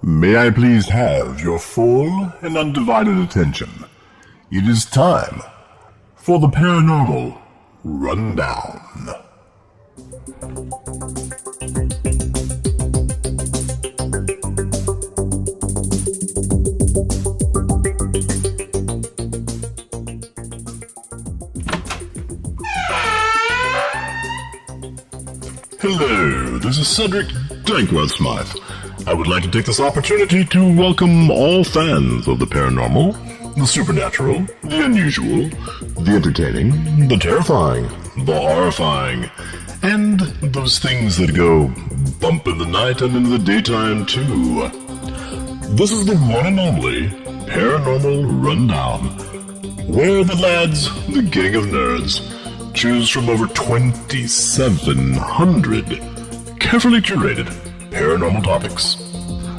May I please have your full and undivided attention? It is time for the Paranormal Rundown. Hello, this is Cedric Dankwell-Smythe. I would like to take this opportunity to welcome all fans of the paranormal, the supernatural, the unusual, the entertaining, the terrifying, the horrifying, and those things that go bump in the night and in the daytime too. This is the one and only Paranormal Rundown, where the lads, the gang of nerds, choose from over 2,700 carefully curated paranormal topics.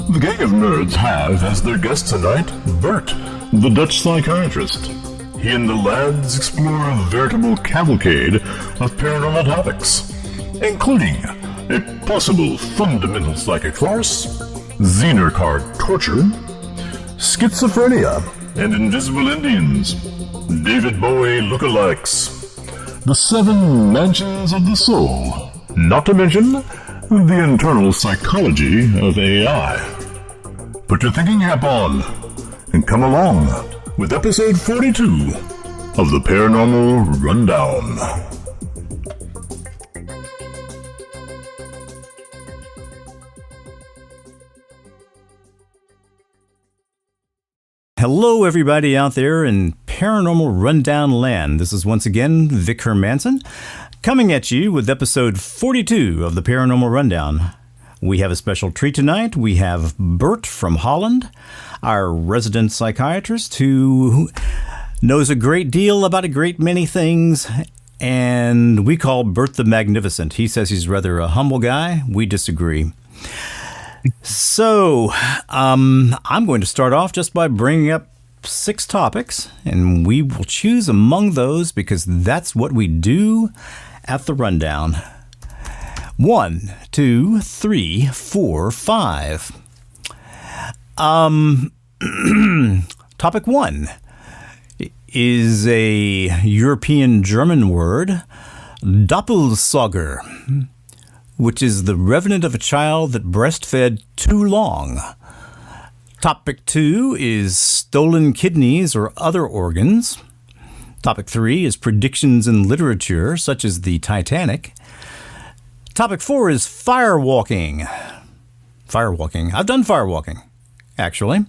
The gang of nerds have as their guest tonight Bert, the Dutch psychiatrist. He and the lads explore a veritable cavalcade of paranormal topics, including a possible fundamental psychic farce, Zener card torture, schizophrenia, and invisible Indians, David Bowie lookalikes, the 7 mansions of the soul, not to mention the internal psychology of AI. Put your thinking cap on and come along with episode 42 of the Paranormal Rundown. Hello, everybody out there in Paranormal Rundown land. This is once again Vic Hermanson, coming at you with episode 42 of the Paranormal Rundown. We have a special treat tonight. We have Bert from Holland, our resident psychiatrist who knows a great deal about a great many things, and we call Bert the Magnificent. He says he's rather a humble guy. We disagree. So, I'm going to start off just by bringing up 6 topics, and we will choose among those because that's what we do at the Rundown. 1, 2, 3, 4, 5. Topic 1 is a European German word, Doppelsauger, which is the revenant of a child that breastfed too long. Topic 2 is stolen kidneys or other organs. Topic 3 is predictions in literature, such as the Titanic. Topic 4 is firewalking. Firewalking. I've done firewalking, actually.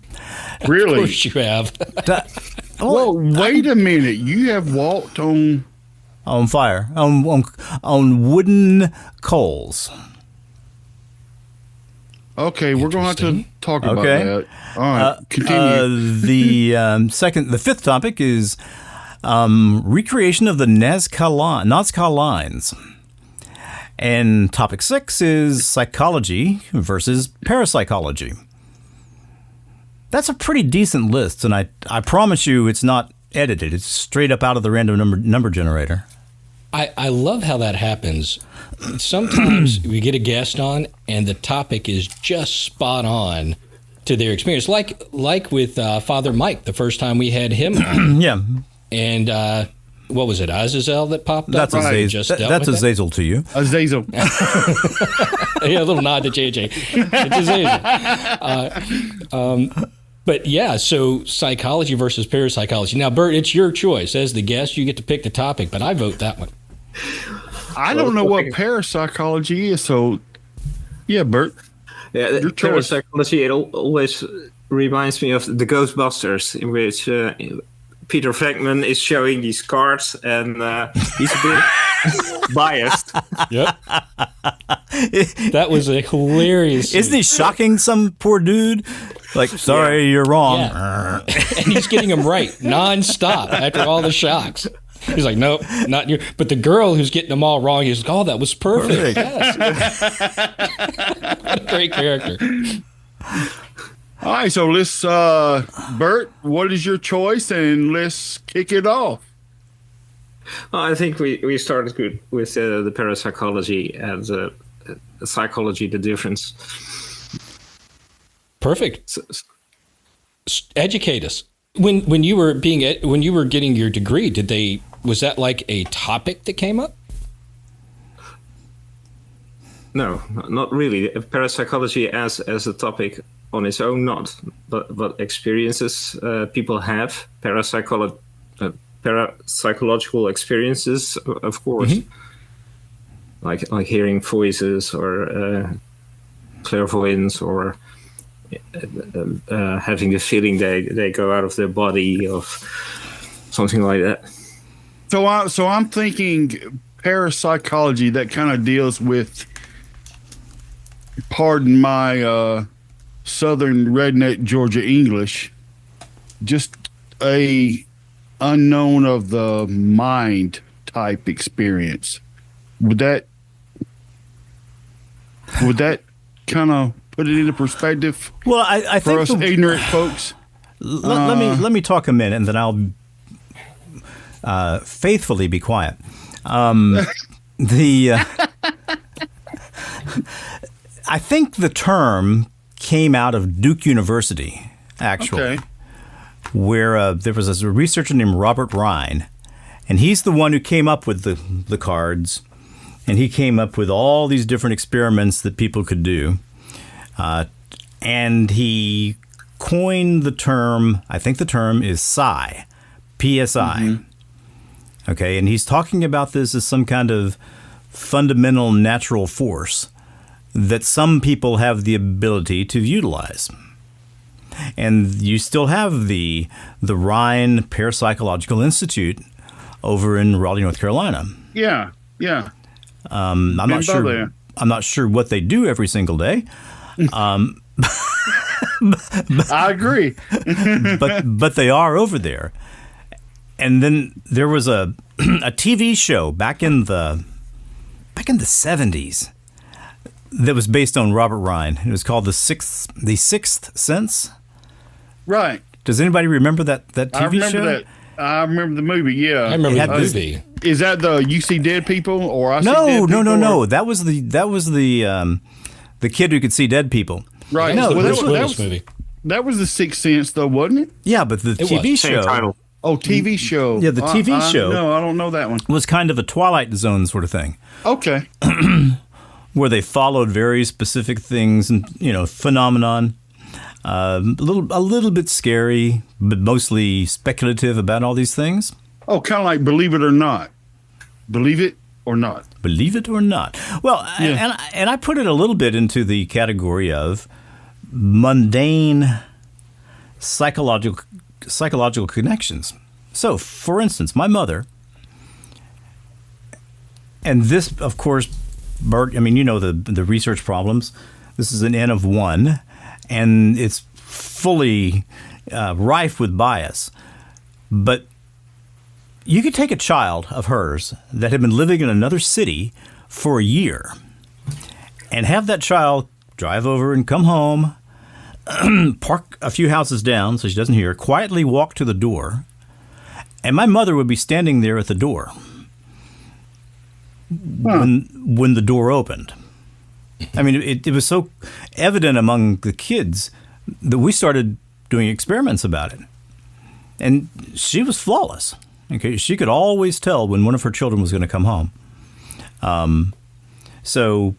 Really? Of course you have. Well, wait a minute. You have walked on fire, on wooden coals. Okay, we're going to have to talk about that. All right, continue. The fifth topic is recreation of the Nazca lines. And topic 6 is psychology versus parapsychology. That's a pretty decent list, and I promise you it's not edited. It's straight up out of the random number generator. I love how that happens. Sometimes we get a guest on and the topic is just spot on to their experience. Like with Father Mike, the first time we had him on. Yeah. And what was it, Azazel that popped up? That's Azazel to you. Azazel. Yeah, a little nod to JJ. It's Azazel. But yeah, so psychology versus parapsychology. Now, Bert, it's your choice. As the guest, you get to pick the topic, but I vote that one. I don't know what parapsychology is, so yeah, Bert. Yeah, parapsychology, it always reminds me of the Ghostbusters, in which Peter Venkman is showing these cards, and he's a bit biased. Yep. That was a hilarious scene. Isn't he shocking some poor dude? Like, sorry, you're wrong. Yeah. And he's getting him right nonstop after all the shocks. He's like, nope, not you. But the girl who's getting them all wrong, he's like, oh, that was perfect. Yes. What a great character. All right, so let's, Bert, what is your choice? And let's kick it off. Well, I think we started good with the parapsychology and psychology, the difference. Perfect. S- Educate us. When you were getting your degree, was that like a topic that came up? No, not really. Parapsychology as a topic on its own, not. But experiences people have, parapsychological experiences, of course. Mm-hmm. Like hearing voices or clairvoyance or having the feeling they go out of their body of something like that. So I'm thinking parapsychology that kind of deals with, pardon my southern redneck Georgia English, just a unknown of the mind type experience. Would that kind of put it into perspective? Well, I think for us ignorant folks. Let me talk a minute, and then I'll faithfully be quiet. I think the term came out of Duke University, actually, okay. Where there was a researcher named Robert Rhine, and he's the one who came up with the cards, and he came up with all these different experiments that people could do. And he coined the term, I think the term is psi, PSI. Mm-hmm. Okay, and he's talking about this as some kind of fundamental natural force that some people have the ability to utilize. And you still have the Rhine Parapsychological Institute over in Raleigh, North Carolina. Yeah. I'm not sure what they do every single day. I agree. but they are over there. And then there was a TV show back in the 70s that was based on Robert Rhine. It was called The Sixth Sense. Right. Does anybody remember that TV show? That. I remember the movie. Yeah, I remember the movie. Is that the You See Dead People or I See No, Dead People? no. That was the kid who could see dead people. Right. No, well, that was movie. That was The Sixth Sense, though, wasn't it? Yeah, but the TV show. Title. Oh, TV show. Yeah, the TV show. No, I don't know that one. Was kind of a Twilight Zone sort of thing. Okay. Where they followed very specific things and phenomenon. A little bit scary, but mostly speculative about all these things. Oh, kind of like Believe It or Not. Believe it or not. Believe it or not. Well, yeah. and I put it a little bit into the category of mundane psychological connections. So, for instance, my mother, and this, of course, Bert, I mean, the research problems. This is an N of 1, and it's fully rife with bias. But you could take a child of hers that had been living in another city for a year and have that child drive over and come home, park a few houses down so she doesn't hear, quietly walk to the door, and my mother would be standing there at the door when the door opened. I mean, it was so evident among the kids that we started doing experiments about it. And she was flawless. Okay, she could always tell when one of her children was going to come home. So,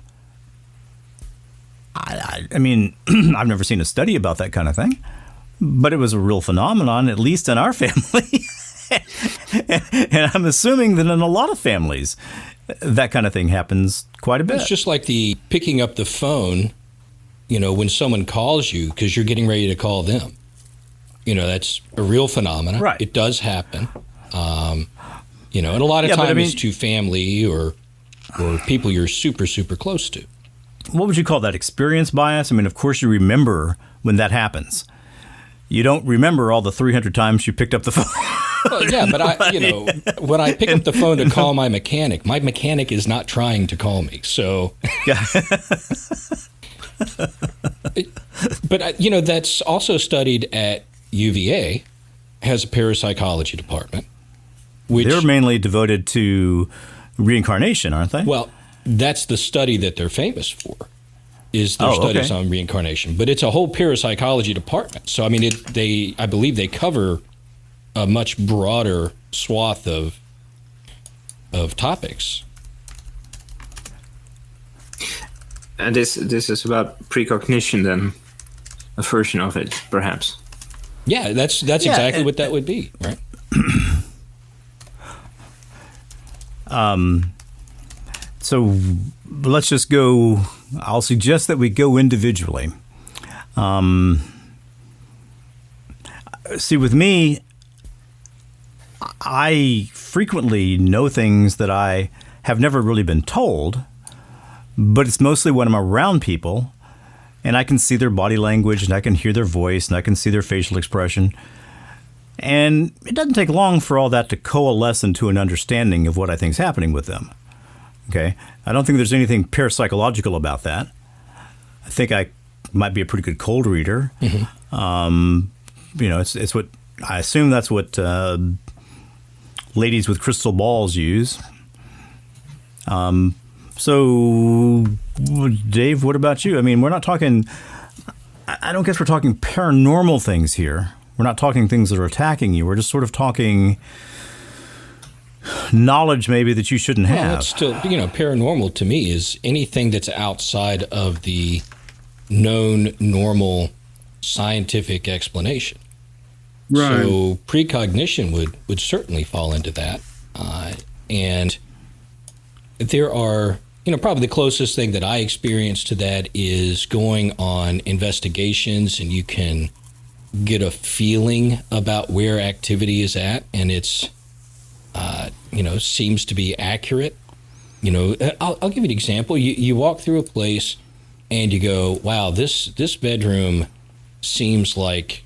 I mean, I've never seen a study about that kind of thing, but it was a real phenomenon, at least in our family. And I'm assuming that in a lot of families, that kind of thing happens quite a bit. It's just like the picking up the phone, when someone calls you because you're getting ready to call them. That's a real phenomenon. Right. It does happen. And a lot of times it's to family or people you're super, super close to. What would you call that? Experience bias? I mean, of course you remember when that happens. You don't remember all the 300 times you picked up the phone. Well, yeah, but when I pick up the phone to call my mechanic is not trying to call me. So, but that's also studied at UVA, has a parapsychology department. Which, they're mainly devoted to reincarnation, aren't they? Well, that's the study that they're famous for. is their studies on reincarnation. But it's a whole parapsychology department. So, I mean, I believe they cover a much broader swath of topics. And this is about precognition, then, a version of it, perhaps. Yeah, that's exactly what that would be, right? So let's just go. I'll suggest that we go individually. See, with me, I frequently know things that I have never really been told, but it's mostly when I'm around people and I can see their body language and I can hear their voice and I can see their facial expression. And it doesn't take long for all that to coalesce into an understanding of what I think is happening with them. Okay? I don't think there's anything parapsychological about that. I think I might be a pretty good cold reader. Mm-hmm. It's what I assume that's what ladies with crystal balls use. So, Dave, what about you? I mean, we're not talking. I don't guess we're talking paranormal things here. We're not talking things that are attacking you. We're just sort of talking knowledge maybe that you shouldn't have. Well, it's still, paranormal to me is anything that's outside of the known normal scientific explanation. Right. So precognition would certainly fall into that. And there are, probably the closest thing that I experience to that is going on investigations, and you can get a feeling about where activity is at, and it's seems to be accurate. I'll give you an example. You walk through a place and you go, wow, this bedroom seems like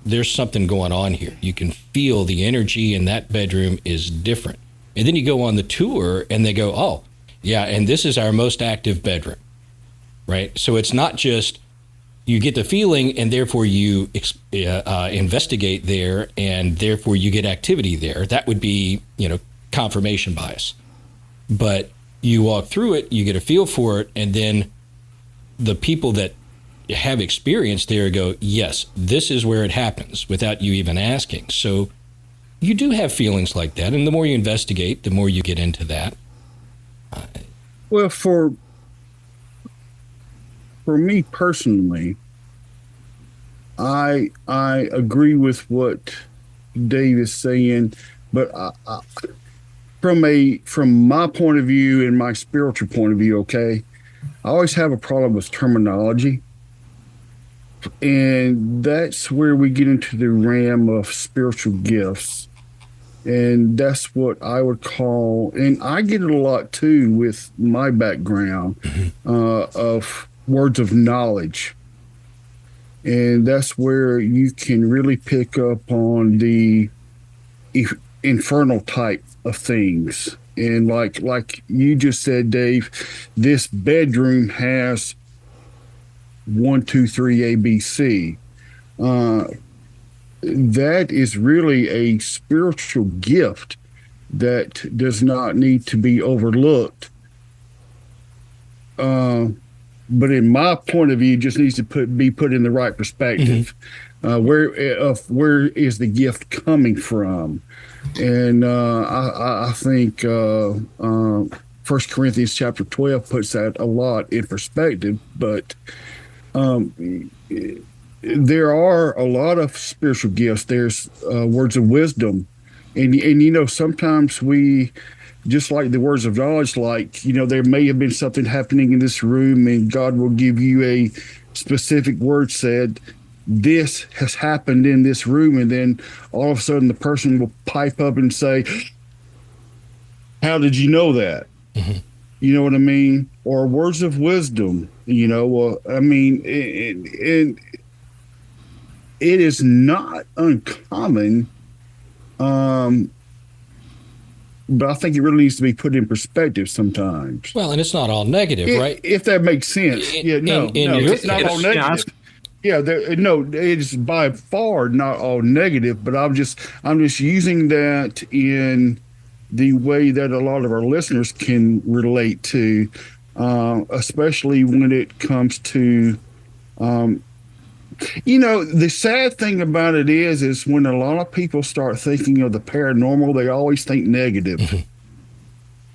there's something going on here. You can feel the energy in that bedroom is different. And then you go on the tour and they go, oh, yeah, and this is our most active bedroom, right? So it's not just you get the feeling and therefore you investigate there and therefore you get activity there. That would be, confirmation bias. But you walk through it, you get a feel for it, and then the people that have experience there go, yes, this is where it happens without you even asking. So you do have feelings like that. And the more you investigate, the more you get into that. Well, for me personally, I agree with what Dave is saying, but from my point of view and my spiritual point of view, okay, I always have a problem with terminology. And that's where we get into the realm of spiritual gifts. And that's what I would call, and I get it a lot too with my background of words of knowledge. And that's where you can really pick up on the infernal type of things. And like you just said, Dave, this bedroom has 1, 2, 3, ABC. That is really a spiritual gift that does not need to be overlooked. But in my point of view, it just needs to be put in the right perspective. Mm-hmm. Where is the gift coming from? And I think 1 Corinthians chapter 12 puts that a lot in perspective. But there are a lot of spiritual gifts. There's words of wisdom. And sometimes we, just like the words of knowledge, there may have been something happening in this room and God will give you a specific word said, this has happened in this room. And then all of a sudden the person will pipe up and say, how did you know that? Mm-hmm. You know what I mean? Or words of wisdom, and it is not uncommon, but I think it really needs to be put in perspective sometimes. Well, and it's not all negative, right? If that makes sense. It's not all negative. It is by far not all negative, but I'm just using that in the way that a lot of our listeners can relate to. especially when it comes to, the sad thing about it is when a lot of people start thinking of the paranormal, they always think negative.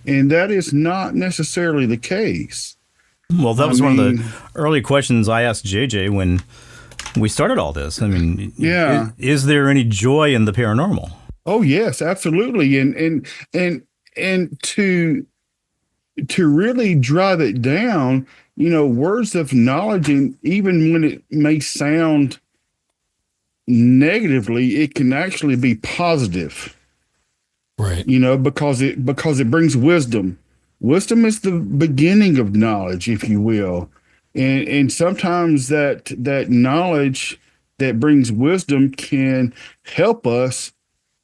And that is not necessarily the case. Well, that was one of the early questions I asked JJ when we started all this. I mean, yeah. Is there any joy in the paranormal? Oh, yes, absolutely. And to really drive it down, words of knowledge, and even when it may sound negatively, it can actually be positive. Right. Because it brings wisdom. Wisdom is the beginning of knowledge, if you will. And sometimes that knowledge that brings wisdom can help us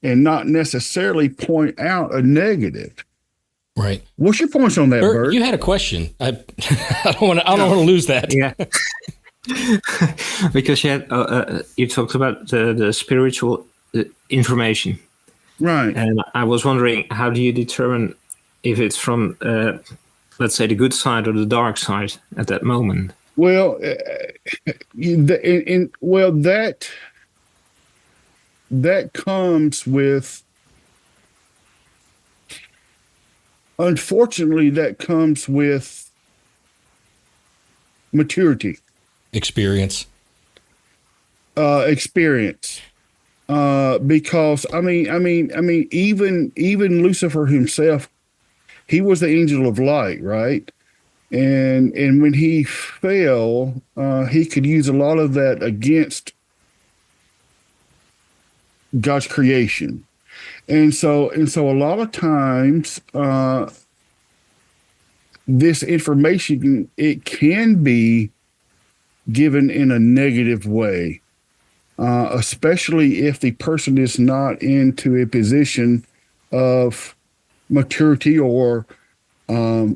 and not necessarily point out a negative. Right. What's your points on that, Bert? You had a question. I don't want to lose that. Yeah. Because you talked about the spiritual information. Right. And I was wondering, how do you determine if it's from, let's say, the good side or the dark side at that moment? Well, that comes with, unfortunately, that comes with maturity, experience. Because I mean, even Lucifer himself, he was the angel of light, right? And when he fell, he could use a lot of that against God's creation, and so a lot of times, this information, it can be given in a negative way. Especially if the person is not into a position of maturity or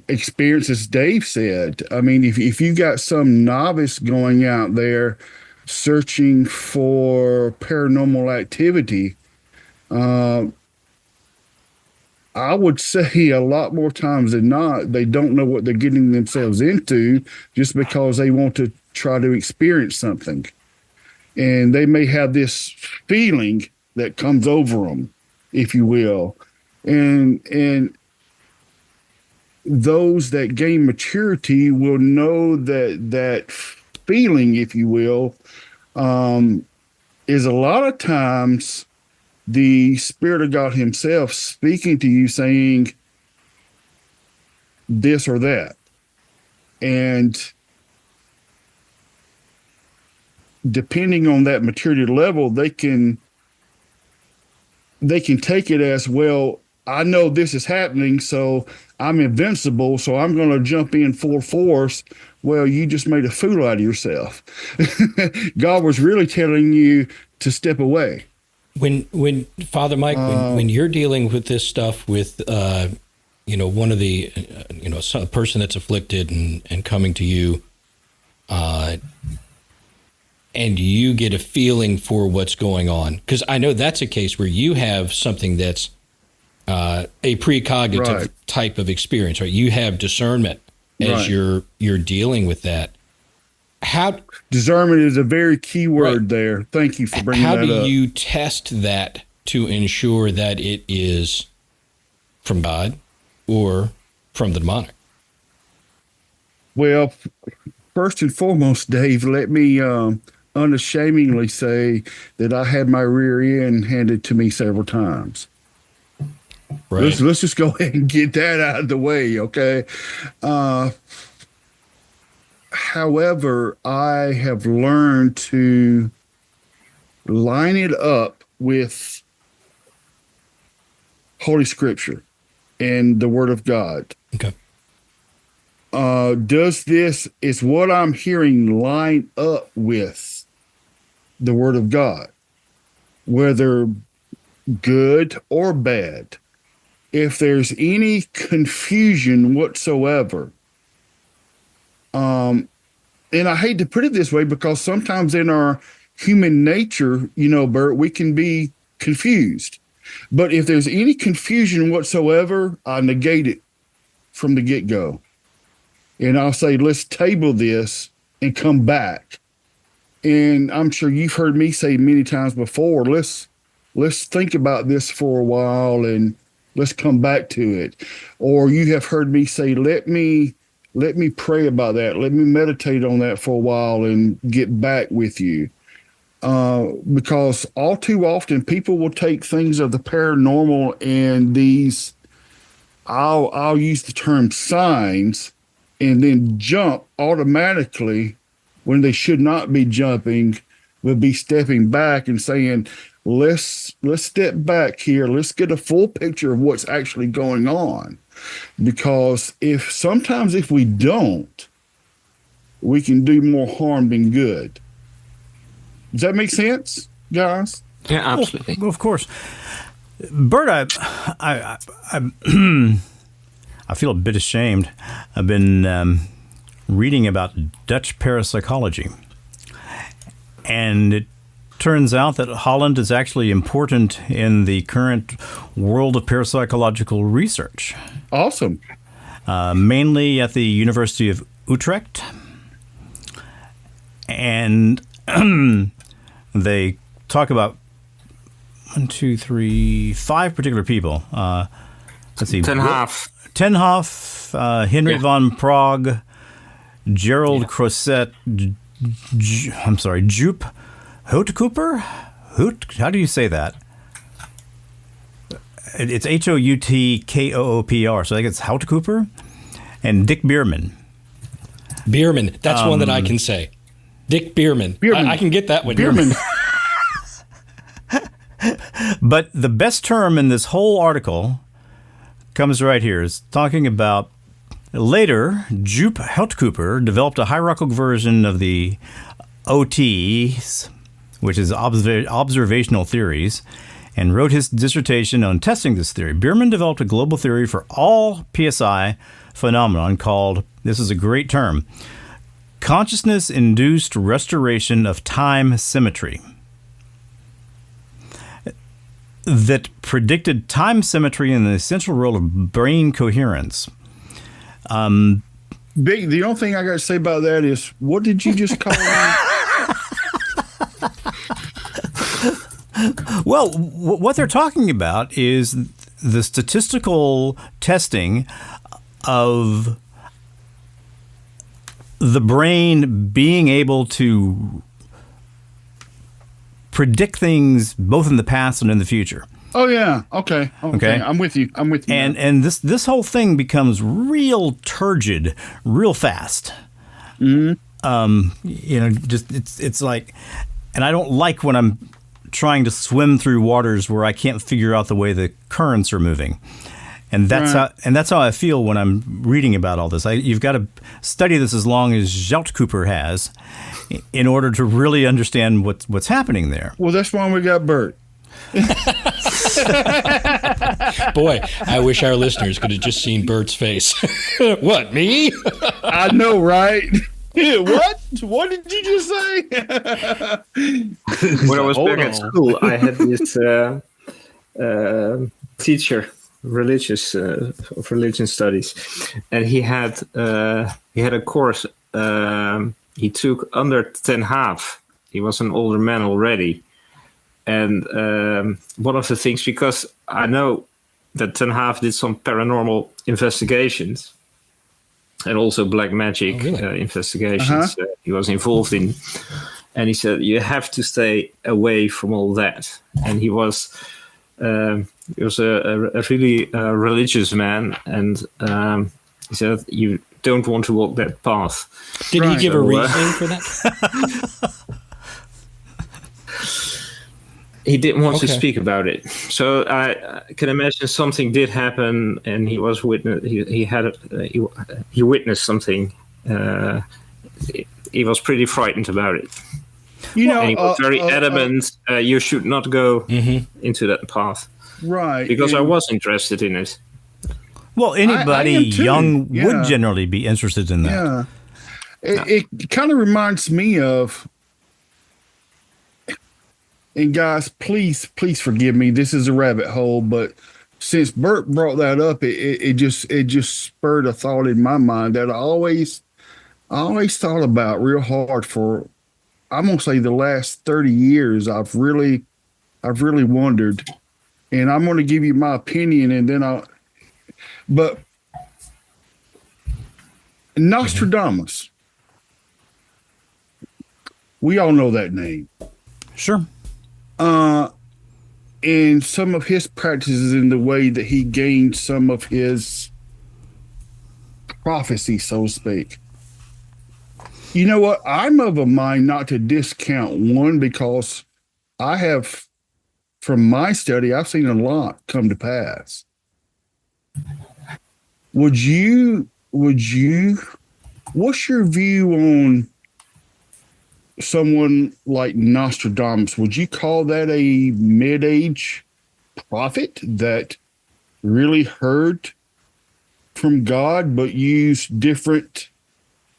experience, as Dave said. I mean, if you got some novice going out there searching for paranormal activity, I would say a lot more times than not, they don't know what they're getting themselves into just because they want to try to experience something. And they may have this feeling that comes over them, if you will. And those that gain maturity will know that feeling, if you will, is a lot of times the Spirit of God himself speaking to you, saying this or that. And depending on that maturity level, they can take it as, well, I know this is happening, so I'm invincible, so I'm going to jump in full force. Well, you just made a fool out of yourself. God was really telling you to step away. When Father Mike, when you're dealing with this stuff with, one of the, a person that's afflicted and coming to you, and you get a feeling for what's going on, because I know that's a case where you have something that's a precognitive type of experience, right? You have discernment as you're dealing with that. How discernment is a very key word there. Thank you for bringing that up. How do you test that to ensure that it is from God or from the demonic? Well, first and foremost, Dave, let me unashamedly say that I had my rear end handed to me several times. Right. Let's just go ahead and get that out of the way, okay? However, I have learned to line it up with Holy Scripture and the Word of God. Okay. Is what I'm hearing line up with the Word of God, whether good or bad? If there's any confusion whatsoever, and I hate to put it this way, because sometimes in our human nature, Bert, we can be confused. But if there's any confusion whatsoever, I negate it from the get-go. and I'll say, let's table this and come back. And I'm sure you've heard me say many times before, let's think about this for a while and let's come back to it. Or you have heard me say, let me pray about that. Let me meditate on that for a while and get back with you. Because all too often people will take things of the paranormal and these, I'll use the term signs, and then jump automatically when they should not be jumping, but be stepping back and saying, let's step back here. Let's get a full picture of what's actually going on. Because sometimes if we don't, we can do more harm than good. Does that make sense, guys? Yeah, absolutely. Well, of course. Bert, I feel a bit ashamed. I've been reading about Dutch parapsychology, and it turns out that Holland is actually important in the current world of parapsychological research. Awesome. Mainly at the University of Utrecht. And they talk about 5 particular people. Let's see. Tenhaeff. Tenhaeff, Henry von Prague, Gerald Crozet, Joop Houtkoper? How do you say that? It's Houtkoopr, so I think it's Houtkoper. And Dick Bierman. Bierman, that's one that I can say. Dick Bierman. I can get that one. Bierman. But the best term in this whole article comes right here. It's talking about later, Joop Houtkoper developed a hierarchical version of the OTs, which is observational theories, and wrote his dissertation on testing this theory. Bierman developed a global theory for all PSI phenomenon called, this is a great term, consciousness-induced restoration of time symmetry, that predicted time symmetry in the essential role of brain coherence. Big. The only thing I got to say about that is, what did you just call me? Well, what they're talking about is the statistical testing of the brain being able to predict things both in the past and in the future. Oh yeah. Okay. I'm with you. And this whole thing becomes real turgid real fast. Mm-hmm. Just it's like, and I don't like when I'm trying to swim through waters where I can't figure out the way the currents are moving. And that's how I feel when I'm reading about all this. You've got to study this as long as Houtkoper has in order to really understand what's happening there. Well, that's why we got Bert. Boy, I wish our listeners could have just seen Bert's face. What, me? I know, right? What? What did you just say? When I was back at school, I had this teacher, of religion studies, and he had a course he took under Tenhaeff. He was an older man already, and one of the things, because I know that Tenhaeff did some paranormal investigations and also black magic investigations he was involved in, and he said you have to stay away from all that. And he was a really religious man, and he said you don't want to walk that path. Did he give a reasoning for that? He didn't want to speak about it. So I can imagine something did happen, and he was he witnessed something. He was pretty frightened about it. And he was very adamant. You should not go into that path, right? Because I was interested in it. Well, anybody young would generally be interested in that. Yeah, it kind of reminds me of. And guys, please forgive me. This is a rabbit hole, but since Bert brought that up, it just spurred a thought in my mind that I always thought about real hard for, I'm gonna say, the last 30 years. I've really wondered, and I'm gonna give you my opinion, and then but Nostradamus, we all know that name. Sure. And some of his practices in the way that he gained some of his prophecy, so to speak. You know what? I'm of a mind not to discount one, because I have, from my study, I've seen a lot come to pass. What's your view on someone like Nostradamus? Would you call that a mid-age prophet that really heard from God but used different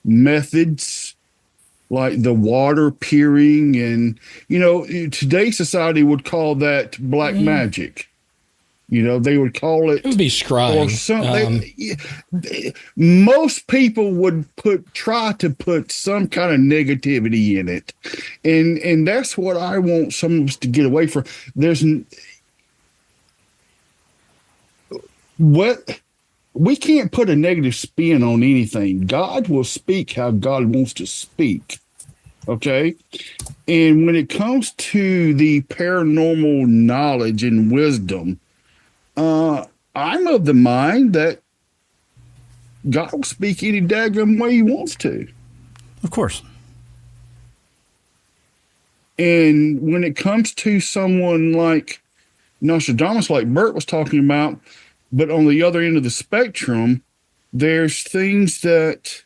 methods, like the water peering? And, today's society would call that black magic. They would call it. It would be scrying. Or something. Most people would try to put some kind of negativity in it, and that's what I want some of us to get away from. We can't put a negative spin on anything. God will speak how God wants to speak. Okay. And when it comes to the paranormal knowledge and wisdom, I'm of the mind that God will speak any daggone way he wants to. Of course. And when it comes to someone like Nostradamus, like Bert was talking about, but on the other end of the spectrum, there's things that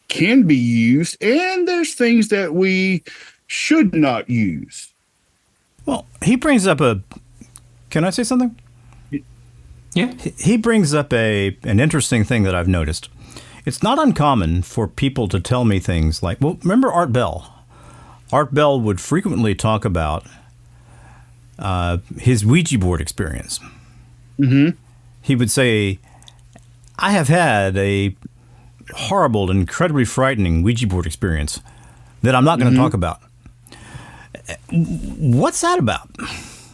can be used, and there's things that we should not use. Well, he brings up can I say something? Yeah. He brings up an interesting thing that I've noticed. It's not uncommon for people to tell me things like, well, remember Art Bell? Art Bell would frequently talk about his Ouija board experience. Mm-hmm. He would say, I have had a horrible, incredibly frightening Ouija board experience that I'm not going to talk about. What's that about?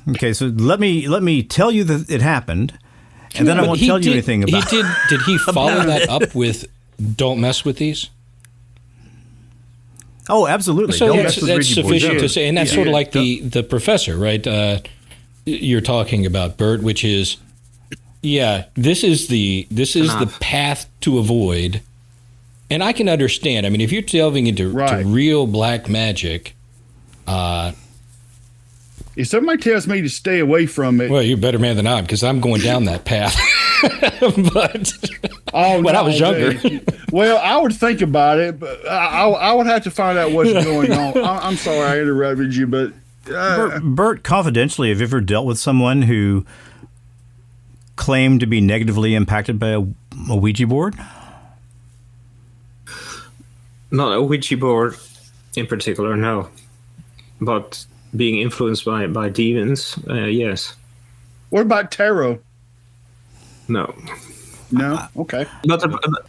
Okay, so let me tell you that it happened, and then I won't tell you anything about it. Did he follow that up with, don't mess with these? Oh, absolutely. So Don't that's mess with Ouija boards. sufficient to say, and that's sort of like the professor, right? You're talking about, Bert, which is, this is the path to avoid. And I can understand. I mean, if you're delving into to real black magic, if somebody tells me to stay away from it, well, you're a better man than I am, because I'm going down that path. But when I was younger, well, I would think about it, but I would have to find out what's going on. I'm sorry I interrupted you, but Bert, confidentially, have you ever dealt with someone who claimed to be negatively impacted by a Ouija board? Not a Ouija board in particular, no. But being influenced by demons, yes. What about tarot? No. No? Okay. But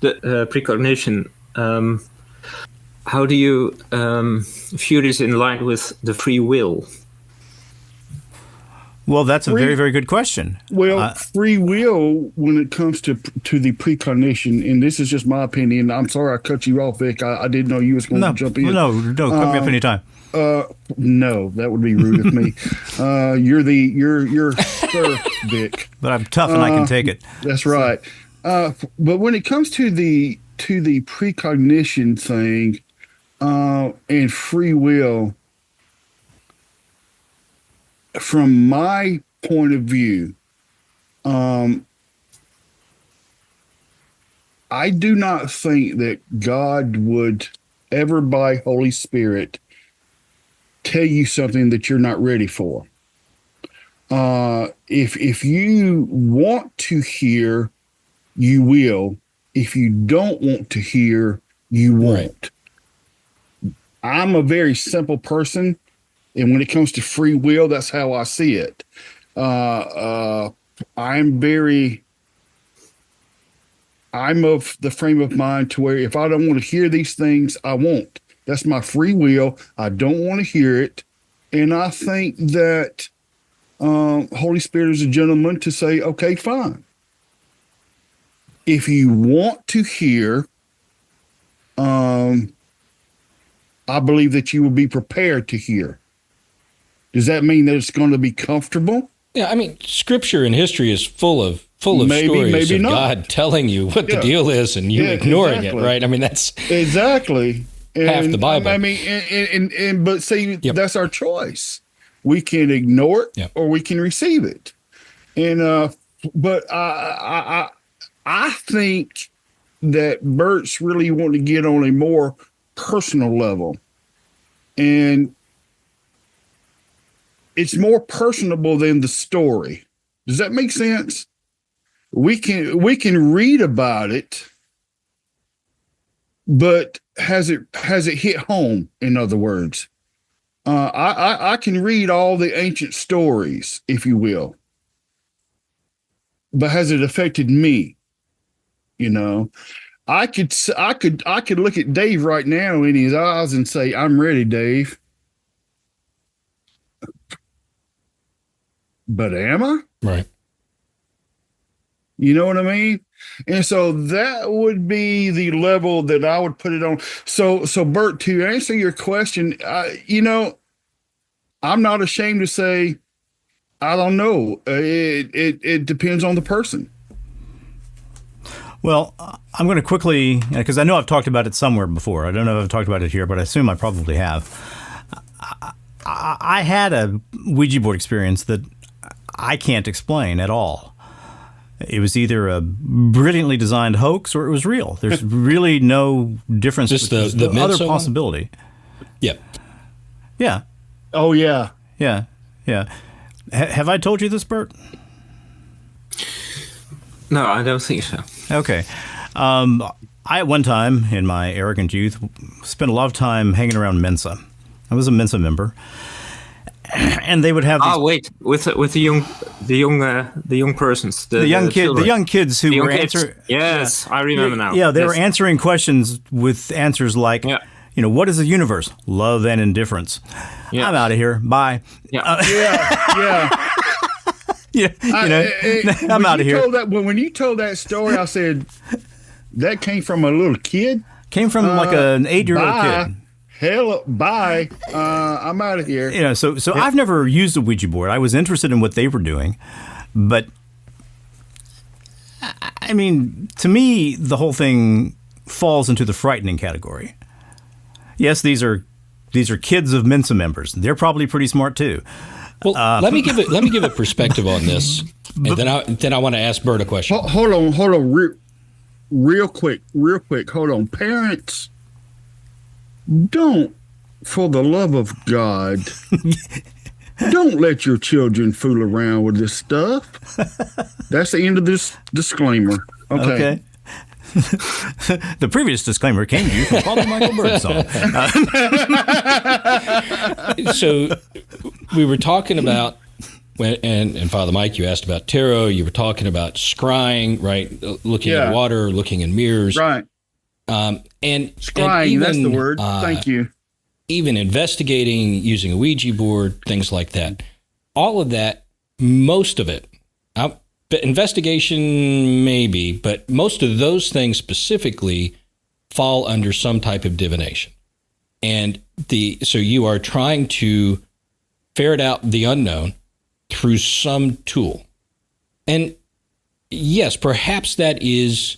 the precognition, how do you view this in line with the free will? Well, that's a very, very good question. Well, free will, when it comes to the precognition, and this is just my opinion. I'm sorry I cut you off, Vic. I didn't know you was going to jump in. No, cut me off anytime. No, that would be rude of me. You're Sir Vic. But I'm tough and I can take it. That's right. But when it comes to the precognition thing and free will, from my point of view, I do not think that God would ever, by Holy Spirit, tell you something that you're not ready for. If you want to hear, you will. If you don't want to hear, you won't. I'm a very simple person, and when it comes to free will, that's how I see it. I'm of the frame of mind to where if I don't want to hear these things, I won't. That's my free will. I don't want to hear it. And I think that Holy Spirit is a gentleman to say, okay, fine. If you want to hear, I believe that you will be prepared to hear. Does that mean that it's going to be comfortable? Yeah, I mean, Scripture and history is full of stories of God telling you what the deal is, and you ignoring it, right? I mean, that's exactly half the Bible. I mean, but see, that's our choice. We can ignore it, or we can receive it. And but I think that Bert's really wanting to get on a more personal level, and it's more personable than the story. Does that make sense? We can read about it, but has it hit home? In other words, I can read all the ancient stories, if you will, but has it affected me? You know, I could look at Dave right now in his eyes and say, "I'm ready, Dave." But am I? Right. You know what I mean? And so that would be the level that I would put it on. So Bert, to answer your question, I'm not ashamed to say, I don't know. It depends on the person. Well, I'm going to quickly, because I know I've talked about it somewhere before. I don't know if I've talked about it here, but I assume I probably have. I had a Ouija board experience that I can't explain at all. It was either a brilliantly designed hoax or it was real. There's really no difference. Just the other possibility. Yeah. Yeah. Oh, yeah. Yeah. Yeah. Have I told you this, Bert? No, I don't think so. Okay. I, at one time in my arrogant youth, spent a lot of time hanging around Mensa. I was a Mensa member. And they would have these with the young persons, the young kids who were answering. Yes, I remember now. Yeah, they were answering questions with answers like, what is the universe? Love and indifference. Yeah. I'm out of here. Bye. Yeah, I'm out of here. When you told that story, I said that came from a little kid. Came from like an 8-year-old kid. Hell, bye. I'm out of here. So I've never used a Ouija board. I was interested in what they were doing, but I mean, to me, the whole thing falls into the frightening category. Yes, these are kids of Mensa members. They're probably pretty smart too. Well, let me give a perspective on this, and then I want to ask Bert a question. Hold on, real quick. Hold on, parents. Don't, for the love of God, don't let your children fool around with this stuff. That's the end of this disclaimer. Okay. The previous disclaimer came to you from Father Michael Birdsong. So we were talking about, and Father Mike, you asked about tarot. You were talking about scrying, right? Looking at water, looking in mirrors. Right. And scrying, even, that's the word. Thank you. Even investigating, using a Ouija board, things like that. All of that, most of it, investigation maybe, but most of those things specifically fall under some type of divination. And so you are trying to ferret out the unknown through some tool. And yes, perhaps that is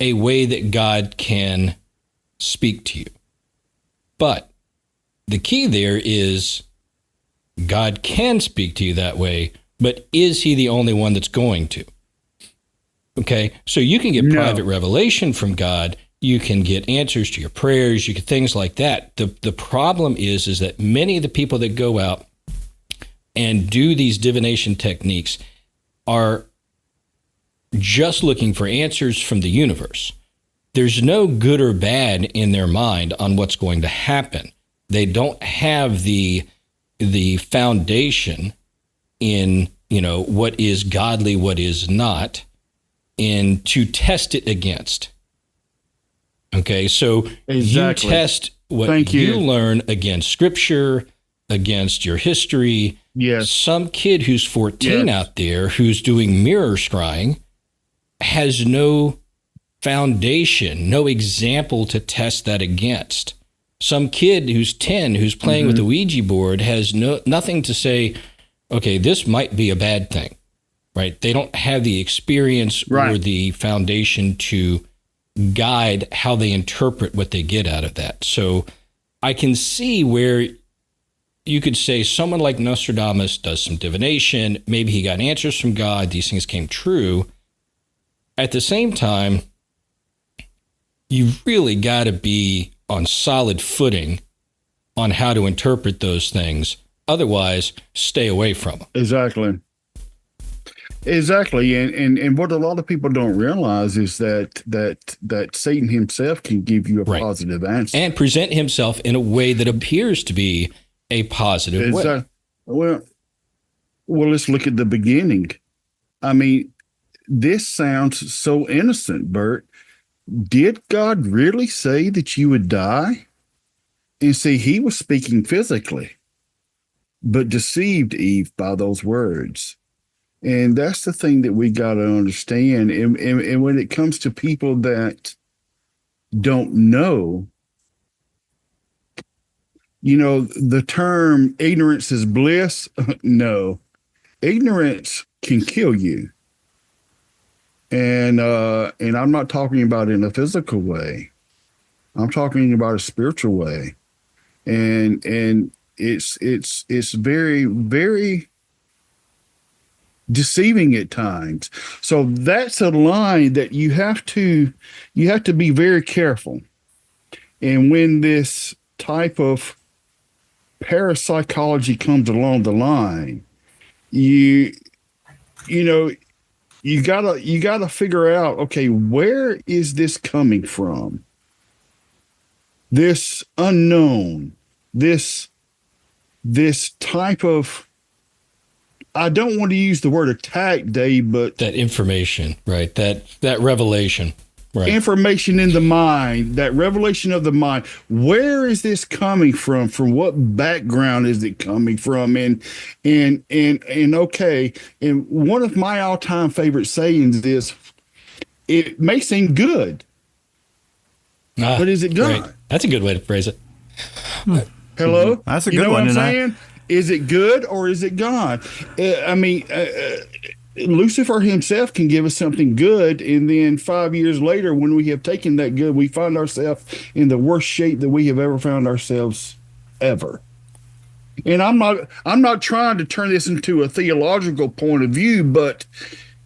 a way that God can speak to you. But the key there is God can speak to you that way, but is he the only one that's going to? Okay, so you can get private revelation from God. You can get answers to your prayers. You get things like that. The problem is that many of the people that go out and do these divination techniques are just looking for answers from the universe. There's no good or bad in their mind on what's going to happen. They don't have the foundation in what is godly, what is not, and to test it against. Okay, so Exactly. you test what Thank you. learn against scripture, against your history. Yes. Some kid who's 14 Yes. out there who's doing mirror scrying has no foundation, no example to test that against. Some kid who's 10 who's playing with the Ouija board has nothing to say, okay, this might be a bad thing, right? They don't have the experience or the foundation to guide how they interpret what they get out of that. So I can see where you could say someone like Nostradamus does some divination. Maybe he got answers from God. These things came true. At the same time, you've really got to be on solid footing on how to interpret those things. Otherwise, stay away from them. Exactly. And what a lot of people don't realize is that Satan himself can give you a positive answer. And present himself in a way that appears to be a positive way. Well, let's look at the beginning. I mean, this sounds so innocent, Bert. Did God really say that you would die? And see, he was speaking physically, but deceived Eve by those words. And that's the thing that we got to understand. And when it comes to people that don't know, the term ignorance is bliss. No, ignorance can kill you. And I'm not talking about in a physical way. I'm talking about a spiritual way. And it's very, very deceiving at times. So that's a line that you have to be very careful. And when this type of parapsychology comes along the line, you gotta figure out, okay, where is this coming from? This unknown, this type of, I don't want to use the word attack, Dave, but that information, right? That revelation, right? Information in the mind, that revelation of the mind. Where is this coming from? From what background is it coming from? And okay. And one of my all-time favorite sayings is, it may seem good, but is it God? Right. That's a good way to phrase it. Hello? That's a good one. What I'm saying? Is it good or is it God? Lucifer himself can give us something good, and then 5 years later, when we have taken that good, we find ourselves in the worst shape that we have ever found ourselves ever. And I'm not trying to turn this into a theological point of view, but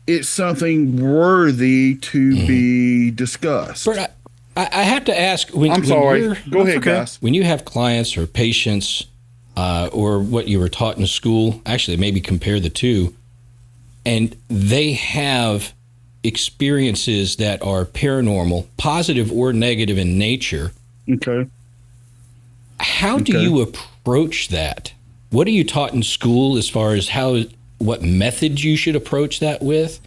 it's something worthy to be discussed. Bert, I have to ask. I'm sorry. Go ahead, guys. When you have clients or patients, or what you were taught in school, actually, maybe compare the two, and they have experiences that are paranormal, positive or negative in nature. Okay. How do you approach that? What are you taught in school as far as what methods you should approach that with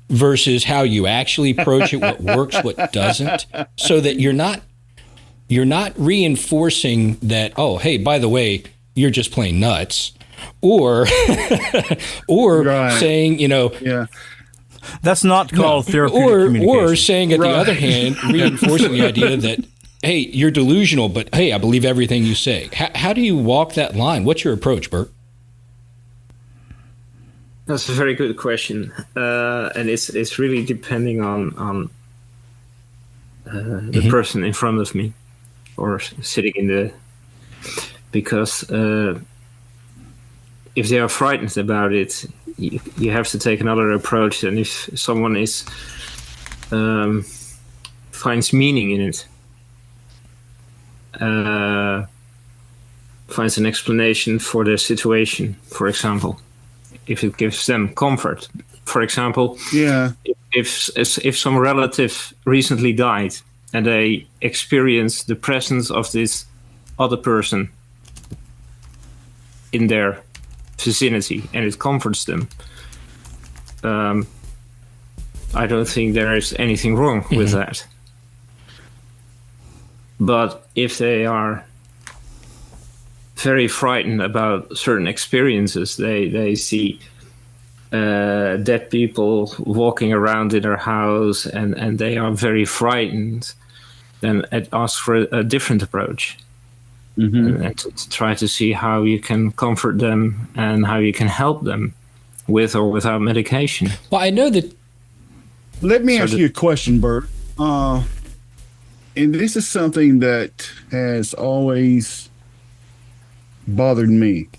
versus how you actually approach it, what works, what doesn't, so that you're not reinforcing that, oh, hey, by the way, you're just plain nuts, or saying, that's not called therapeutic communication. Or saying, at the other hand, reinforcing the idea that, hey, you're delusional, but hey, I believe everything you say. How do you walk that line? What's your approach, Bert? That's a very good question, and it's really depending on the person in front of me or sitting in the. Because if they are frightened about it, you have to take another approach. And if someone finds meaning in it, finds an explanation for their situation, for example, if it gives them comfort, for example, if some relative recently died and they experience the presence of this other person in their vicinity and it comforts them, I don't think there is anything wrong with that. But if they are very frightened about certain experiences, they see dead people walking around in their house, and they are very frightened, then it asks for a different approach. And to try to see how you can comfort them and how you can help them with or without medication. Well, I know that. Let me ask you a question, Bert. And this is something that has always bothered me.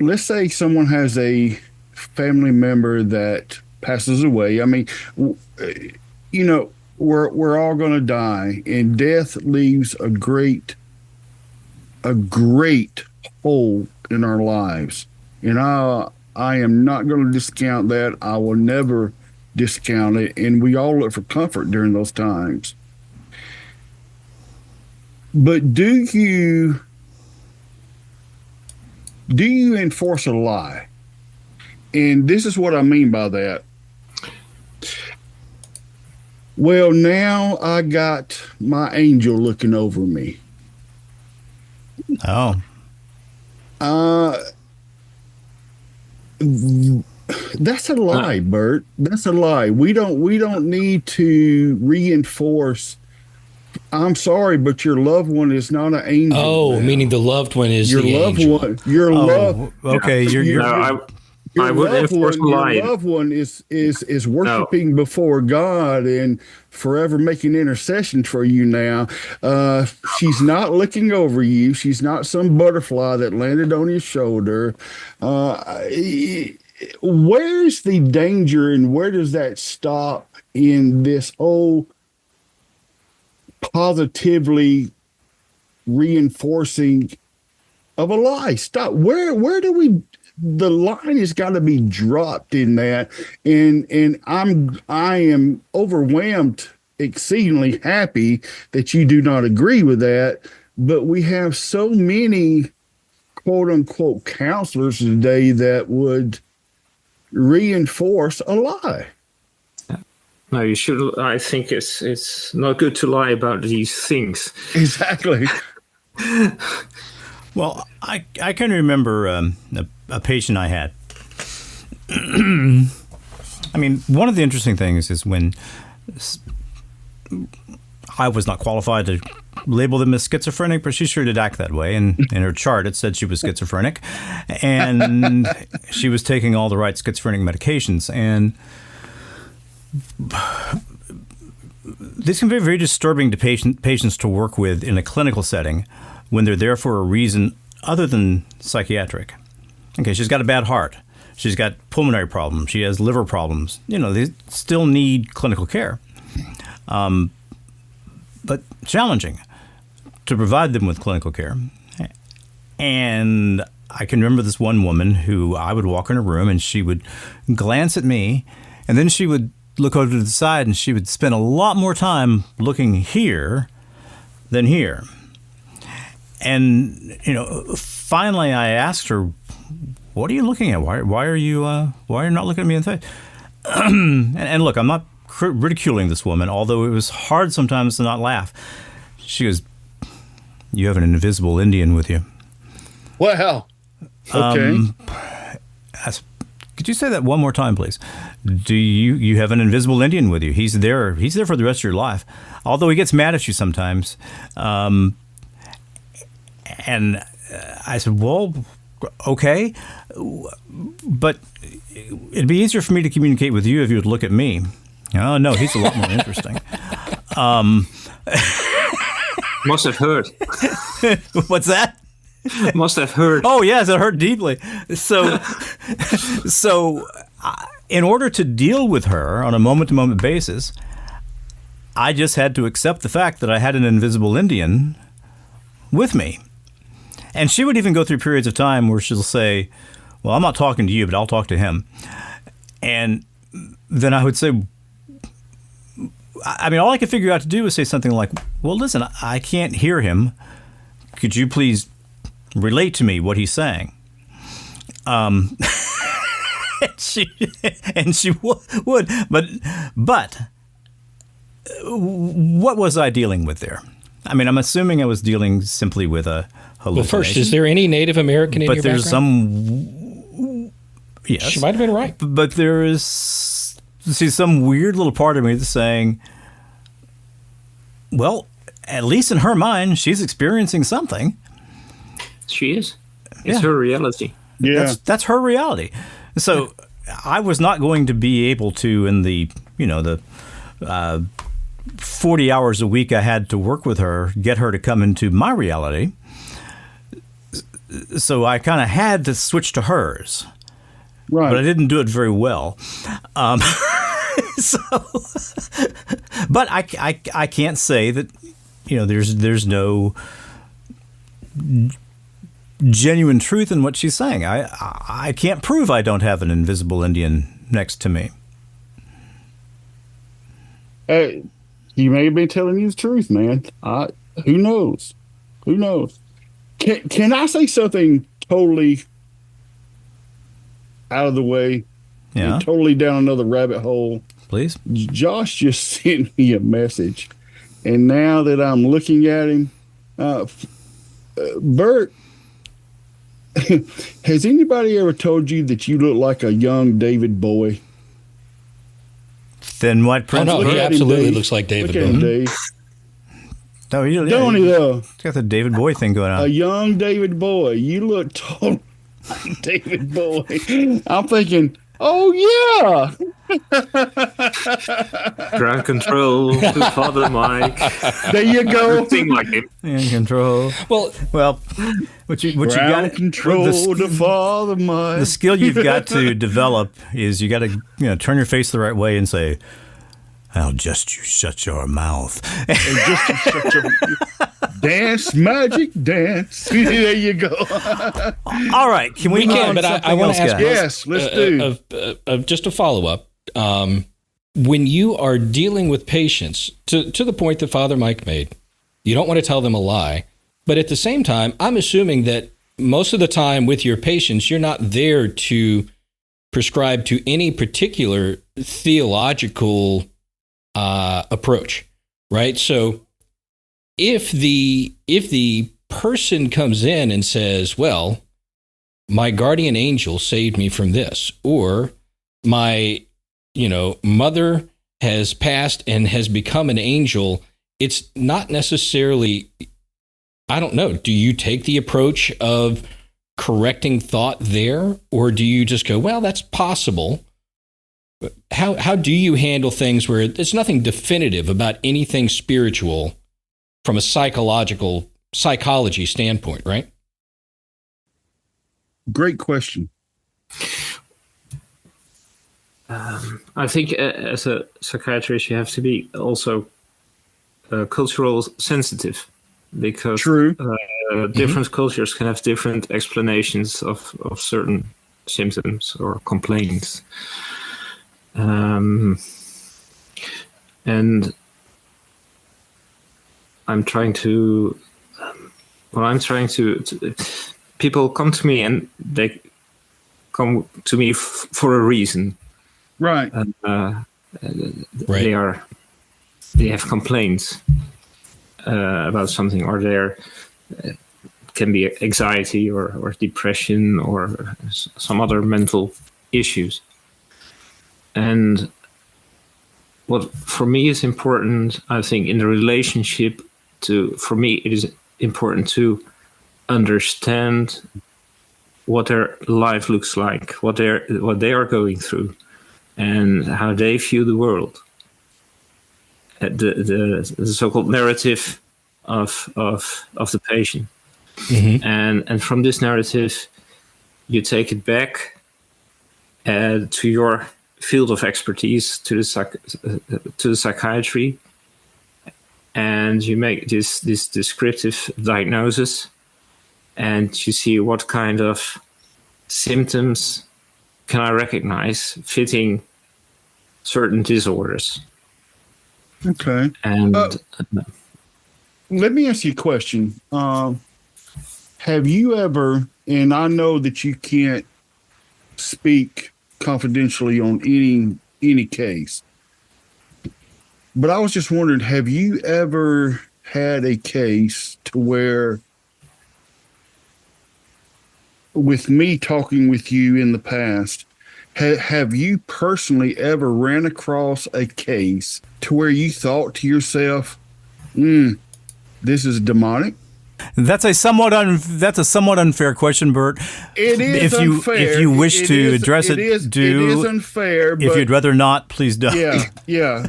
Let's say someone has a family member that passes away. I mean, you know, we're all going to die, and death leaves a great hole in our lives. And I am not going to discount that. I will never discount it. And we all look for comfort during those times. But do you enforce a lie? And this is what I mean by that. Well, now I got my angel looking over me. Oh. That's a lie, Bert. That's a lie. We don't need to reinforce. I'm sorry, but your loved one is not an angel. Oh, meaning the loved one is your the loved angel. one. Your love. Okay, I would enforce a lie. Your loved one is worshiping before God and forever making intercession for you now. She's not looking over you. She's not some butterfly that landed on your shoulder. Where's the danger, and where does that stop in this positively reinforcing of a lie? Stop. Where do we? The line has got to be dropped in that, and I am overwhelmed, exceedingly happy that you do not agree with that. But we have so many quote unquote counselors today that would reinforce a lie. No, you should. I think it's not good to lie about these things. Exactly. Well, I can remember a patient I had. I mean, one of the interesting things is when I was not qualified to label them as schizophrenic, but she sure did act that way. And in her chart, it said she was schizophrenic. And she was taking all the right schizophrenic medications. And this can be very disturbing to patients to work with in a clinical setting when they're there for a reason other than psychiatric. Okay, she's got a bad heart. She's got pulmonary problems. She has liver problems. You know, they still need clinical care. But challenging to provide them with clinical care. And I can remember this one woman who I would walk in her room and she would glance at me, and then she would look over to the side and she would spend a lot more time looking here than here. And, you know, finally I asked her, what are you looking at? Why are you not looking at me in the face? and look, I'm not ridiculing this woman, although it was hard sometimes to not laugh. She goes, you have an invisible Indian with you. Wow. Okay. Could you say that one more time, please? Do you have an invisible Indian with you? He's there for the rest of your life. Although he gets mad at you sometimes. And I said, well, okay, but it'd be easier for me to communicate with you if you would look at me. Oh, no, he's a lot more interesting. Must have hurt. What's that? Must have hurt. Oh, yes, it hurt deeply. So in order to deal with her on a moment-to-moment basis, I just had to accept the fact that I had an invisible Indian with me. And she would even go through periods of time where she'll say, well, I'm not talking to you, but I'll talk to him. And then I would say, I mean, all I could figure out to do was say something like, well, listen, I can't hear him. Could you please relate to me what he's saying. And she would, but what was I dealing with there? I mean, I'm assuming I was dealing simply with a hallucination. Well, first, is there any Native American in your background? But there's yes. She might have been right. But there is, some weird little part of me that's saying, well, at least in her mind, she's experiencing something. She is. It's her reality. Yeah. That's her reality. So I was not going to be able to, in the 40 hours a week I had to work with her, get her to come into my reality. So I kind of had to switch to hers. Right. But I didn't do it very well. But I can't say that, there's no genuine truth in what she's saying. I can't prove I don't have an invisible Indian next to me. He may have been telling you the truth, man. Who knows? Who knows? Can I say something totally out of the way? Yeah. And totally down another rabbit hole. Please. Josh just sent me a message, and now that I'm looking at him, Bert, has anybody ever told you that you look like a young David Bowie? Thin White Prince. Oh, no, he absolutely looks like David Bowie. Look at him, Dave. Don't he, though? He's got the David Bowie thing going on. A young David Bowie. You look totally like David Bowie. I'm thinking, oh, yeah. Ground control to Father Mike. There you go. Everything like him. In control. Well, what you got control to Father Mike. The skill you've got to develop is you got to turn your face the right way and say, "I'll just you shut your mouth." And just you shut your dance, magic dance. There you go. All right, can we? We can, but I want to ask. Yes, let's do. Just a follow up. When you are dealing with patients, to the point that Father Mike made, you don't want to tell them a lie. But at the same time, I'm assuming that most of the time with your patients, you're not there to prescribe to any particular theological approach, right? So if the person comes in and says, well, my guardian angel saved me from this, or my mother has passed and has become an angel, it's not necessarily, I don't know, do you take the approach of correcting thought there, or do you just go, well, that's possible? How do you handle things where there's nothing definitive about anything spiritual from a psychology standpoint, right? Great question. I think as a psychiatrist, you have to be also cultural sensitive, because different cultures can have different explanations of certain symptoms or complaints. And I'm trying to people come to me and they come to me for a reason. Right. And Right. they have complaints about something, or there can be anxiety or depression or some other mental issues. And what for me is important, I think, in the relationship for me, it is important to understand what their life looks like, what they are going through, and how they view the world. The so-called narrative of the patient. Mm-hmm. And from this narrative, you take it back to your field of expertise, to the psychiatry, and you make this descriptive diagnosis, and you see what kind of symptoms can I recognize fitting certain disorders. Okay. And let me ask you a question. have you ever, and I know that you can't speak confidentially on any case, but I was just wondering, have you ever had a case to where, with me talking with you in the past, have you personally ever ran across a case to where you thought to yourself, this is demonic? That's a somewhat unfair question, Bert. It is unfair. If you wish to address it, do. It is unfair. But if you'd rather not, please don't. Yeah.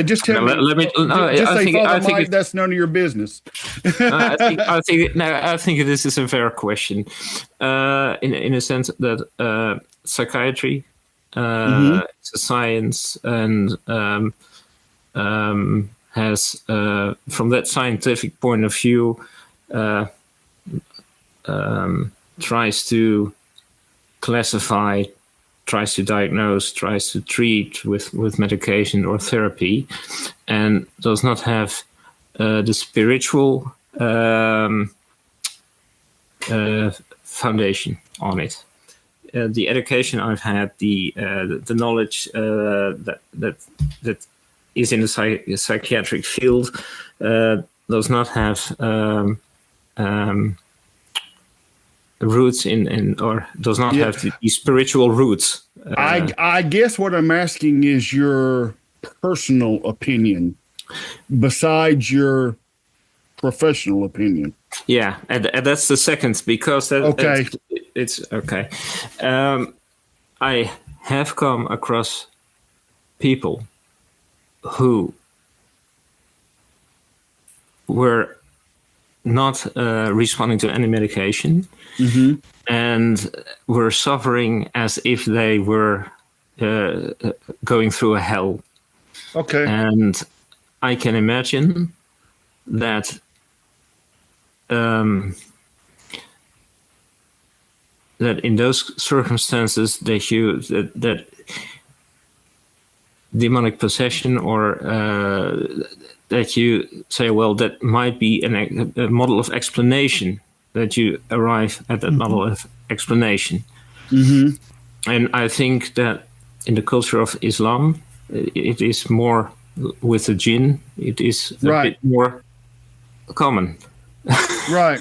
Just tell me. Let me. Just say, Father Mike, that's none of your business. I think this is a fair question, in a sense that psychiatry is a science and has, from that scientific point of view, tries to classify, tries to diagnose, tries to treat with medication or therapy, and does not have the spiritual foundation on it. The education I've had, the knowledge that is in the psychiatric field does not have roots in or does not have the spiritual roots. I guess what I'm asking is your personal opinion besides your professional opinion. Yeah, and that's the second, because it's okay. I have come across people who were not responding to any medication and were suffering as if they were going through a hell. Okay. And I can imagine that that in those circumstances that demonic possession, or that you say, well, that might be a model of explanation, that you arrive at that model of explanation. And I think that in the culture of Islam, it is more with the jinn. It is a bit more common. Right.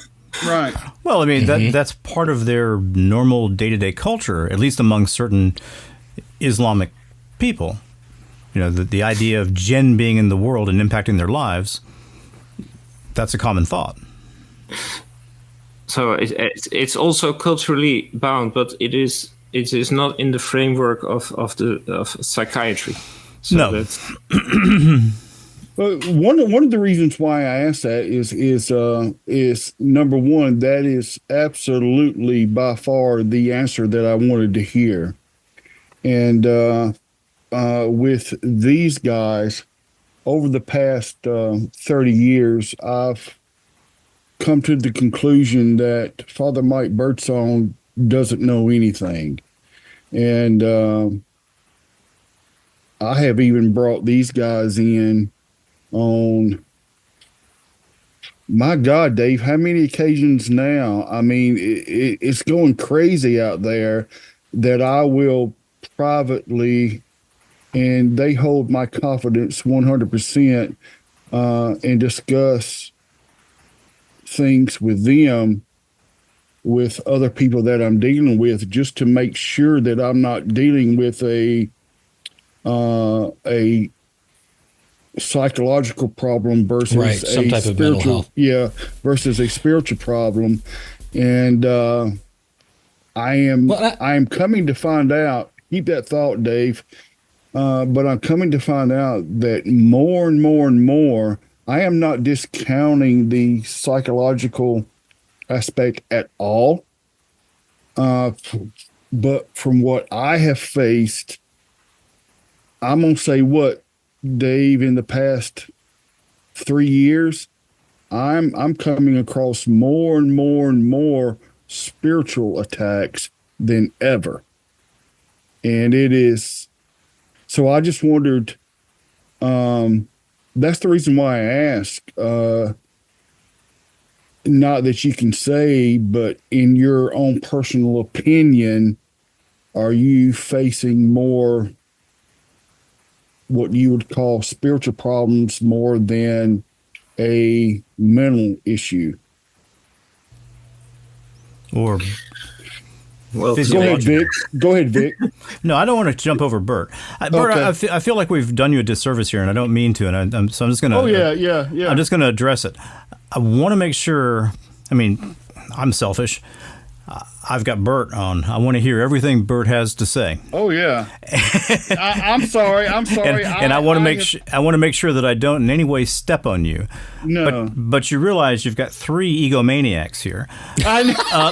Well, I mean, that's part of their normal day-to-day culture, at least among certain Islamic people. You know, the idea of jinn being in the world and impacting their lives, that's a common thought. So it's also culturally bound, but it is not in the framework of psychiatry. So no. That's Well, one of the reasons why I asked that is number one, that is absolutely by far the answer that I wanted to hear. And with these guys, over the past 30 years, I've come to the conclusion that Father Mike Birdsong doesn't know anything. And I have even brought these guys in on, my God, Dave, how many occasions now? I mean, it's going crazy out there that I will privately, and they hold my confidence 100%, and discuss things with them, with other people that I'm dealing with, just to make sure that I'm not dealing with a psychological problem versus some type of mental health. Versus a spiritual problem. And I am coming to find out, keep that thought, Dave, but I'm coming to find out that more and more and more, I am not discounting the psychological aspect at all. But from what I have faced, I'm going to say what, Dave, in the past 3 years, I'm coming across more and more and more spiritual attacks than ever. And it is, so I just wondered, that's the reason why I asked, not that you can say, but in your own personal opinion, are you facing more what you would call spiritual problems more than a mental issue? Or Well, Go ahead, Vic. no, I don't want to jump over Bert. Bert, Okay. I feel like we've done you a disservice here, and I don't mean to. And so I'm just going to. Oh, yeah. I'm just going to address it. I want to make sure. I mean, I'm selfish. I've got Bert on. I want to hear everything Bert has to say. Oh, yeah. I'm sorry. And I want to make sure that I don't in any way step on you. No. But you realize you've got 3 egomaniacs here. I know.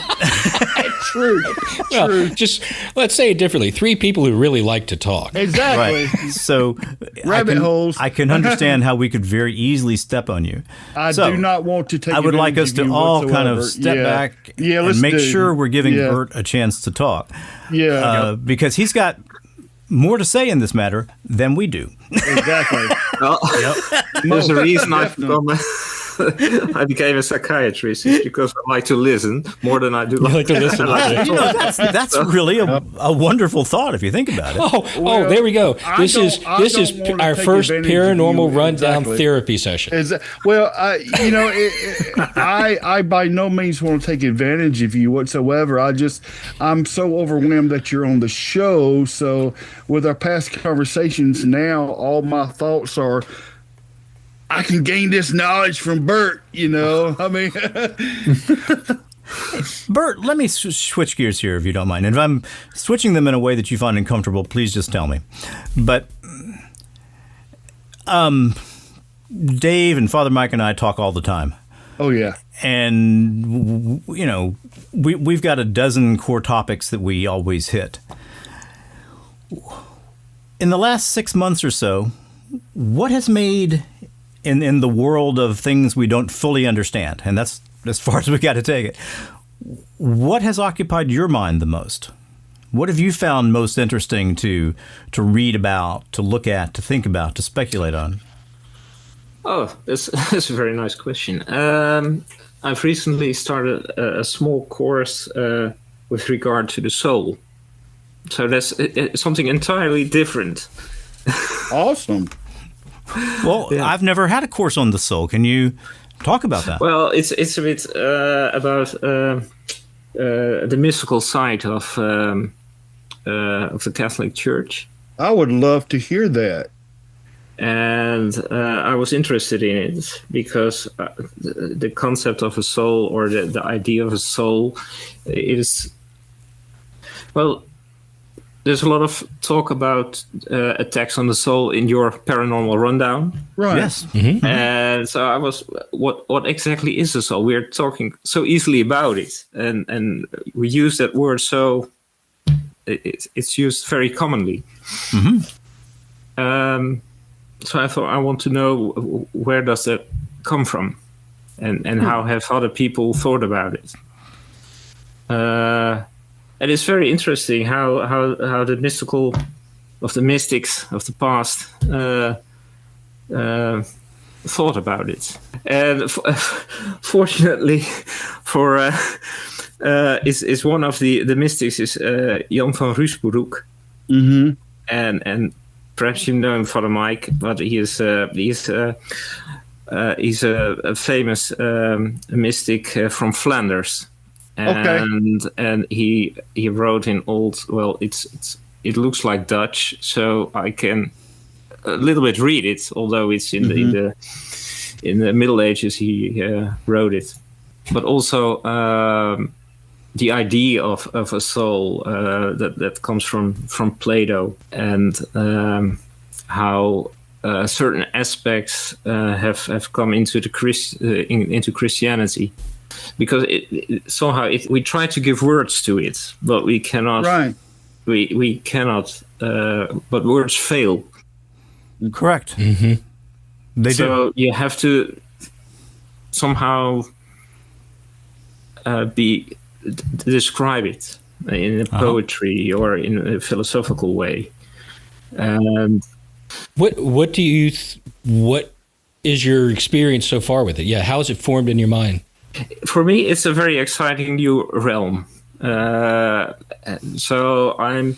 True. Well, just let's say it differently. 3 people who really like to talk. Exactly. Right. So Rabbit holes. I can understand how we could very easily step on you. I So, do not want to take I would like us advantage of to you all kind of whatsoever. step back let's and make do. sure we're giving Yeah. Bert a chance to talk. Yeah. Because he's got more to say in this matter than we do. Exactly. well, there's a reason Definitely. I became a psychiatrist. It's because I like to listen more than I do You like to listen. like You know, that's really a wonderful thought if you think about it. Oh, there we go. This is don't wanna our take first advantage of paranormal you. rundown Exactly. therapy session. I by no means want to take advantage of you whatsoever. I'm so overwhelmed that you're on the show. So with our past conversations now, all my thoughts are, I can gain this knowledge from Bert, I mean, Bert, let me switch gears here if you don't mind. And if I'm switching them in a way that you find uncomfortable, please just tell me. But Dave and Father Mike and I talk all the time. oh yeah. And, we've got a dozen core topics that we always hit. In the last 6 months or so, what has made, in the world of things we don't fully understand, and that's as far as we got to take it, what has occupied your mind the most? What have you found most interesting to read about, to look at, to think about, to speculate on? Oh, that's a very nice question. I've recently started a small course with regard to the soul. So that's something entirely different. Awesome. Well, Yeah. I've never had a course on the soul. Can you talk about that? Well, it's a bit about the mystical side of the Catholic Church. I would love to hear that. And I was interested in it because the concept of a soul, or the idea of a soul, is, well, there's a lot of talk about attacks on the soul in your Paranormal Rundown. Right. Yes. And so I was, what exactly is a soul? We're talking so easily about it, and we use that word so it's used very commonly. So I thought, I want to know, where does that come from, and how have other people thought about it? And it's very interesting how the mystics of the past thought about it. And fortunately, for is one of the mystics is Jan van Ruusbroek, and perhaps you know him, Father Mike, but he's a famous mystic from Flanders. And he wrote in old, well, it looks like Dutch, so I can a little bit read it, although it's in the Middle Ages he wrote it. But also the idea of a soul that comes from Plato, and how certain aspects have come into into Christianity. Because somehow we try to give words to it, but we cannot. Right. We cannot. But words fail. Correct. They do. So you have to somehow describe it in a poetry or in a philosophical way. And what is your experience so far with it? Yeah, how has it formed in your mind? For me, it's a very exciting new realm. So I'm.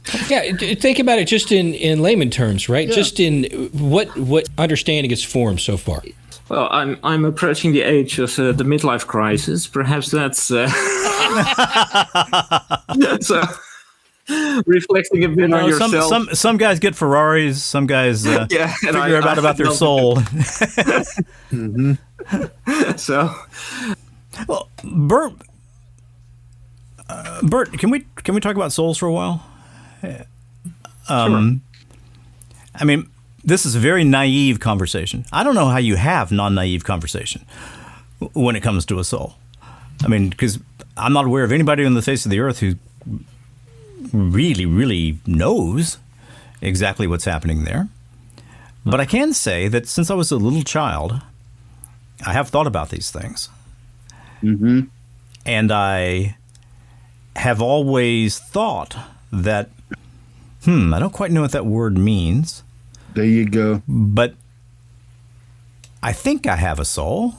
Think about it just in layman terms, right? Yeah. Just in what understanding it's formed so far. Well, I'm approaching the age of the midlife crisis. Perhaps that's so reflecting a bit on yourself. Some guys get Ferraris. Some guys figure about their soul. Mm-hmm. So, well, Bert, can we talk about souls for a while? Sure. I mean, this is a very naive conversation. I don't know how you have non-naive conversation when it comes to a soul. I mean, because I'm not aware of anybody on the face of the earth who really, really knows exactly what's happening there. But I can say that since I was a little child, I have thought about these things. Mm-hmm. And I have always thought that, I don't quite know what that word means. There you go. But I think I have a soul.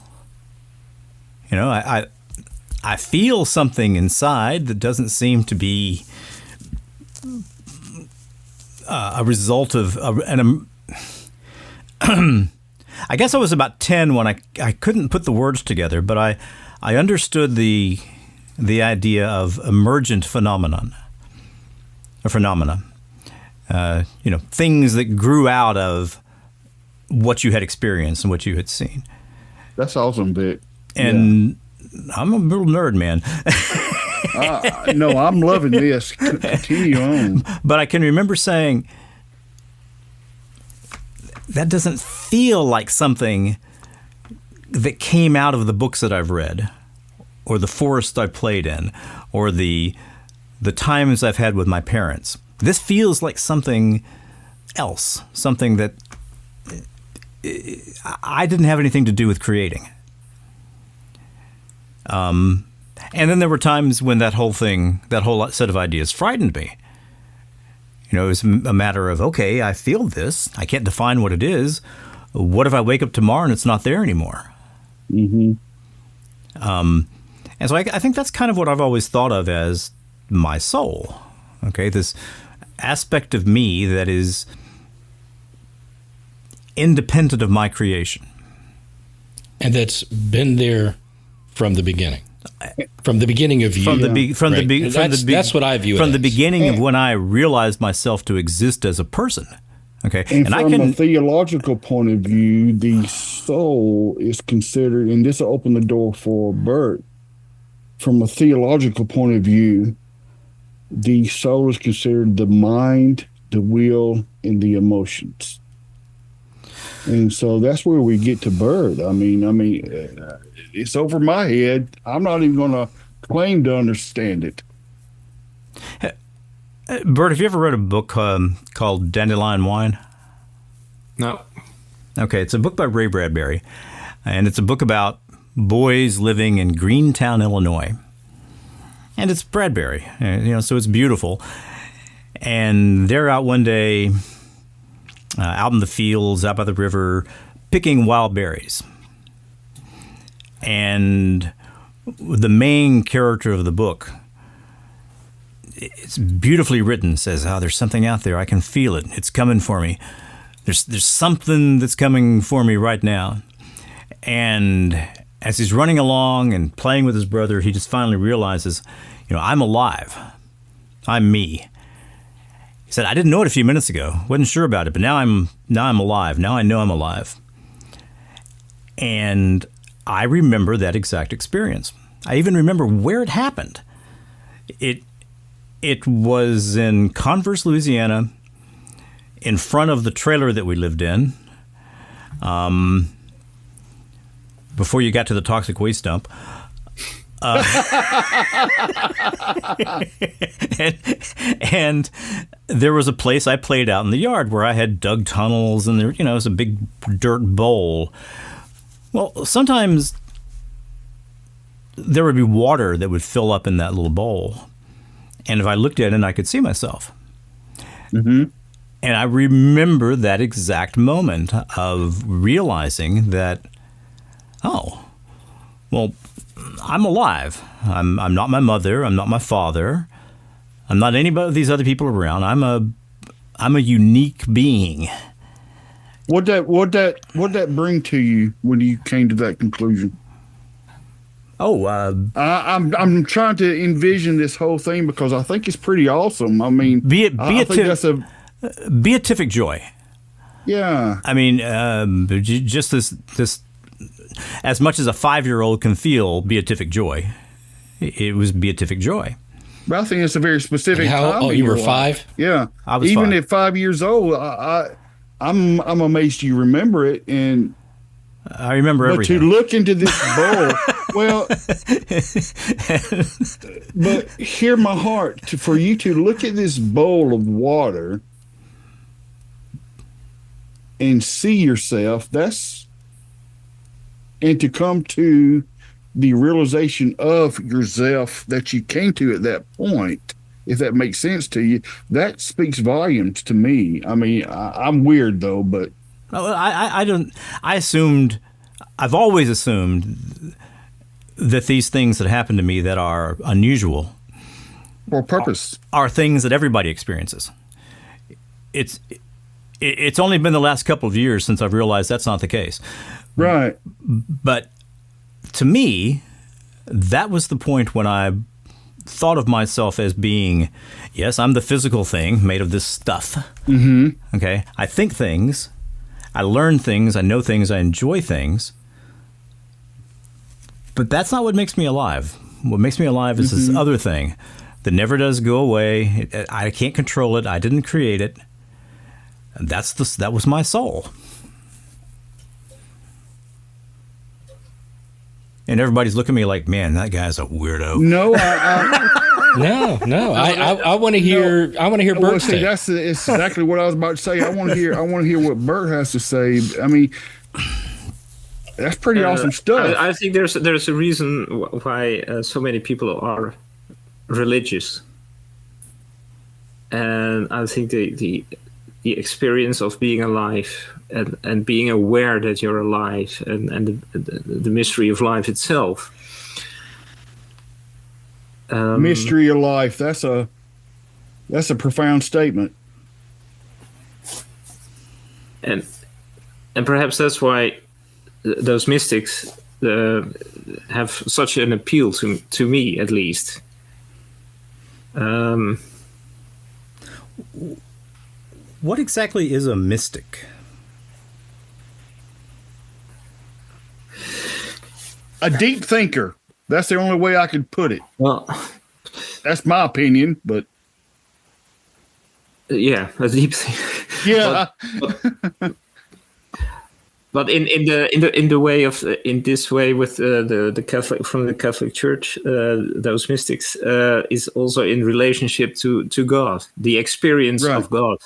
You know, I feel something inside that doesn't seem to be a result of I guess I was about 10 when I couldn't put the words together, but I understood the idea of emergent phenomena. Things that grew out of what you had experienced and what you had seen. That's awesome, Vic. And I'm a little nerd, man. No, I'm loving this. Continue on. But I can remember saying, that doesn't feel like something that came out of the books that I've read, or the forest I played in, or the times I've had with my parents. This feels like something else, something that I didn't have anything to do with creating. And then there were times when that whole set of ideas frightened me. You know, it was a matter of, okay, I feel this. I can't define what it is. What if I wake up tomorrow and it's not there anymore? Mm-hmm. And so I think that's kind of what I've always thought of as my soul. Okay, this aspect of me that is independent of my creation. And that's been there from the beginning. From the beginning of you. That's what I view it from as. the beginning of when I realized myself to exist as a person. Okay. And from a theological point of view, the soul is considered, and this will open the door for Bert, from a theological point of view, the soul is considered the mind, the will, and the emotions. And so that's where we get to Bert. I mean, it's over my head. I'm not even going to claim to understand it. Bert, have you ever read a book called Dandelion Wine? No. Okay, it's a book by Ray Bradbury, and it's a book about boys living in Greentown, Illinois. And it's Bradbury, so it's beautiful. And they're out one day, out in the fields, out by the river, picking wild berries. And the main character of the book, it's beautifully written, says, there's something out there. I can feel it. It's coming for me. There's something that's coming for me right now. And as he's running along and playing with his brother, he just finally realizes, I'm alive. I'm me. He said, I didn't know it a few minutes ago. Wasn't sure about it, but now I'm alive. Now I know I'm alive. And I remember that exact experience. I even remember where it happened. It was in Converse, Louisiana, in front of the trailer that we lived in, before you got to the toxic waste dump. And there was a place I played out in the yard where I had dug tunnels, and there, it was a big dirt bowl. Well, sometimes there would be water that would fill up in that little bowl. And if I looked at it, I could see myself. Mm-hmm. And I remember that exact moment of realizing that Oh, well, I'm alive. I'm not my mother. I'm not my father. I'm not any of these other people around. I'm a unique being. What that bring to you when you came to that conclusion? Oh, I'm trying to envision this whole thing because I think it's pretty awesome. I mean, beatific joy. Yeah. I mean, just this, as much as a 5-year-old can feel beatific joy, it was beatific joy. But I think it's a very specific time. Oh, you were 5? Yeah. I was Even 5. at 5 years old, I'm amazed you remember it. And I remember everything. But to look into this bowl, well, but hear my heart. For you to look at this bowl of water and see yourself, and to come to the realization of yourself that you came to at that point, if that makes sense to you, that speaks volumes to me. I mean, I'm weird though, but I don't. I've always assumed that these things that happen to me that are unusual, for purpose, are things that everybody experiences. It's only been the last couple of years since I've realized that's not the case. Right. But to me, that was the point when I thought of myself as being, yes, I'm the physical thing made of this stuff. Mm-hmm. Okay. I think things, I learn things, I know things, I enjoy things. But that's not what makes me alive. What makes me alive is this other thing that never does go away. I can't control it. I didn't create it. And that was my soul. And everybody's looking at me like, man, that guy's a weirdo. No, no. I want to hear. I want to hear Bert say. It's exactly what I was about to say. I want to hear what Bert has to say. I mean, that's pretty awesome stuff. I think there's a reason why so many people are religious, and I think the experience of being alive and being aware that you're alive and the mystery of life itself. Mystery of life. That's a profound statement. And perhaps that's why those mystics have such an appeal to me, at least. What exactly is a mystic? A deep thinker. That's the only way I could put it. Well, that's my opinion, but yeah, a deep thinker. Yeah. But in this way with the Catholic, from the Catholic Church, those mystics is also in relationship to God, the experience of God,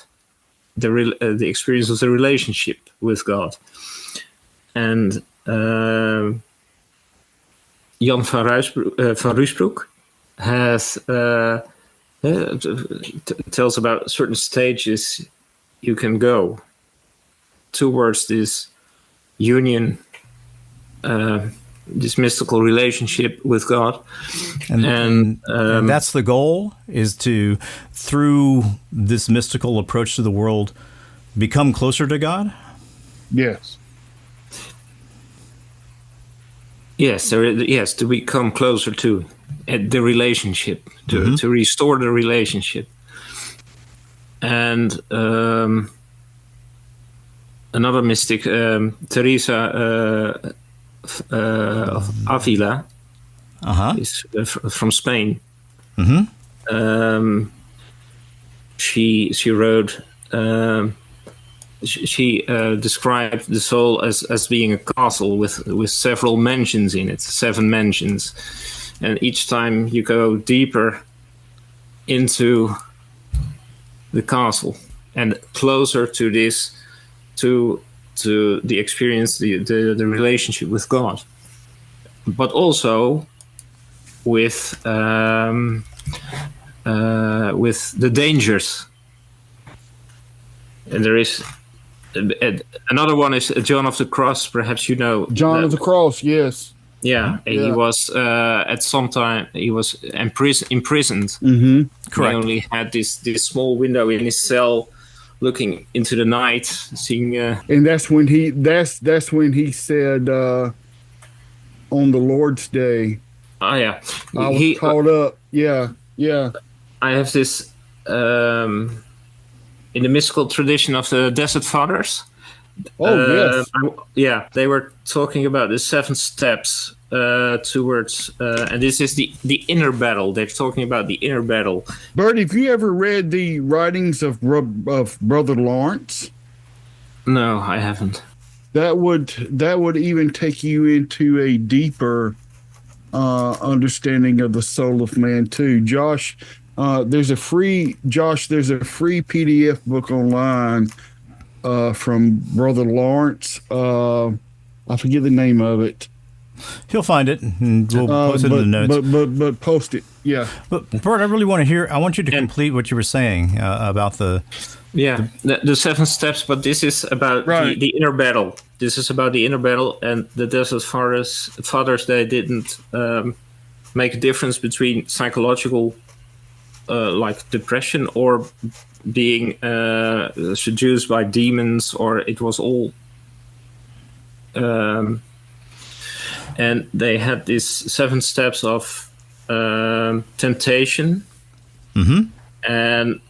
the experience of the relationship with God, and Jan van Ruysbroek has tells about certain stages you can go towards this union, this mystical relationship with God, and that's the goal, is to, through this mystical approach to the world, become closer to God. Yes. Yes, to become closer to the relationship, to restore the relationship, and another mystic, Teresa of Avila, is from Spain. She wrote. She described the soul as being a castle with several mansions in it, 7 mansions, and each time you go deeper into the castle and closer to this, to the experience, the relationship with God, but also with the dangers. And there is Another one is John of the Cross. Perhaps you know John of the Cross. Yes. Yeah, he was at some time he was imprisoned. Mm-hmm. Correct. He only had this small window in his cell, looking into the night, seeing. And that's when he said, on the Lord's Day. Oh yeah, I was caught up. Yeah. I have this in the mystical tradition of the Desert Fathers. Oh, yes. They were talking about the 7 steps towards, and this is the inner battle. They're talking about the inner battle. Bert, have you ever read the writings of Brother Lawrence? No, I haven't. That would even take you into a deeper understanding of the soul of man too. Josh, there's a free PDF book online from Brother Lawrence. I forget the name of it. He'll find it, and we'll post it in the notes. But post it, yeah. But Bert, I really want to hear. I want you to complete what you were saying about the. Yeah, the 7 steps, but this is about the inner battle. This is about the inner battle, and the Desert Fathers, they didn't make a difference between psychological, like depression, or being seduced by demons, or it was all. And they had these 7 steps of temptation, and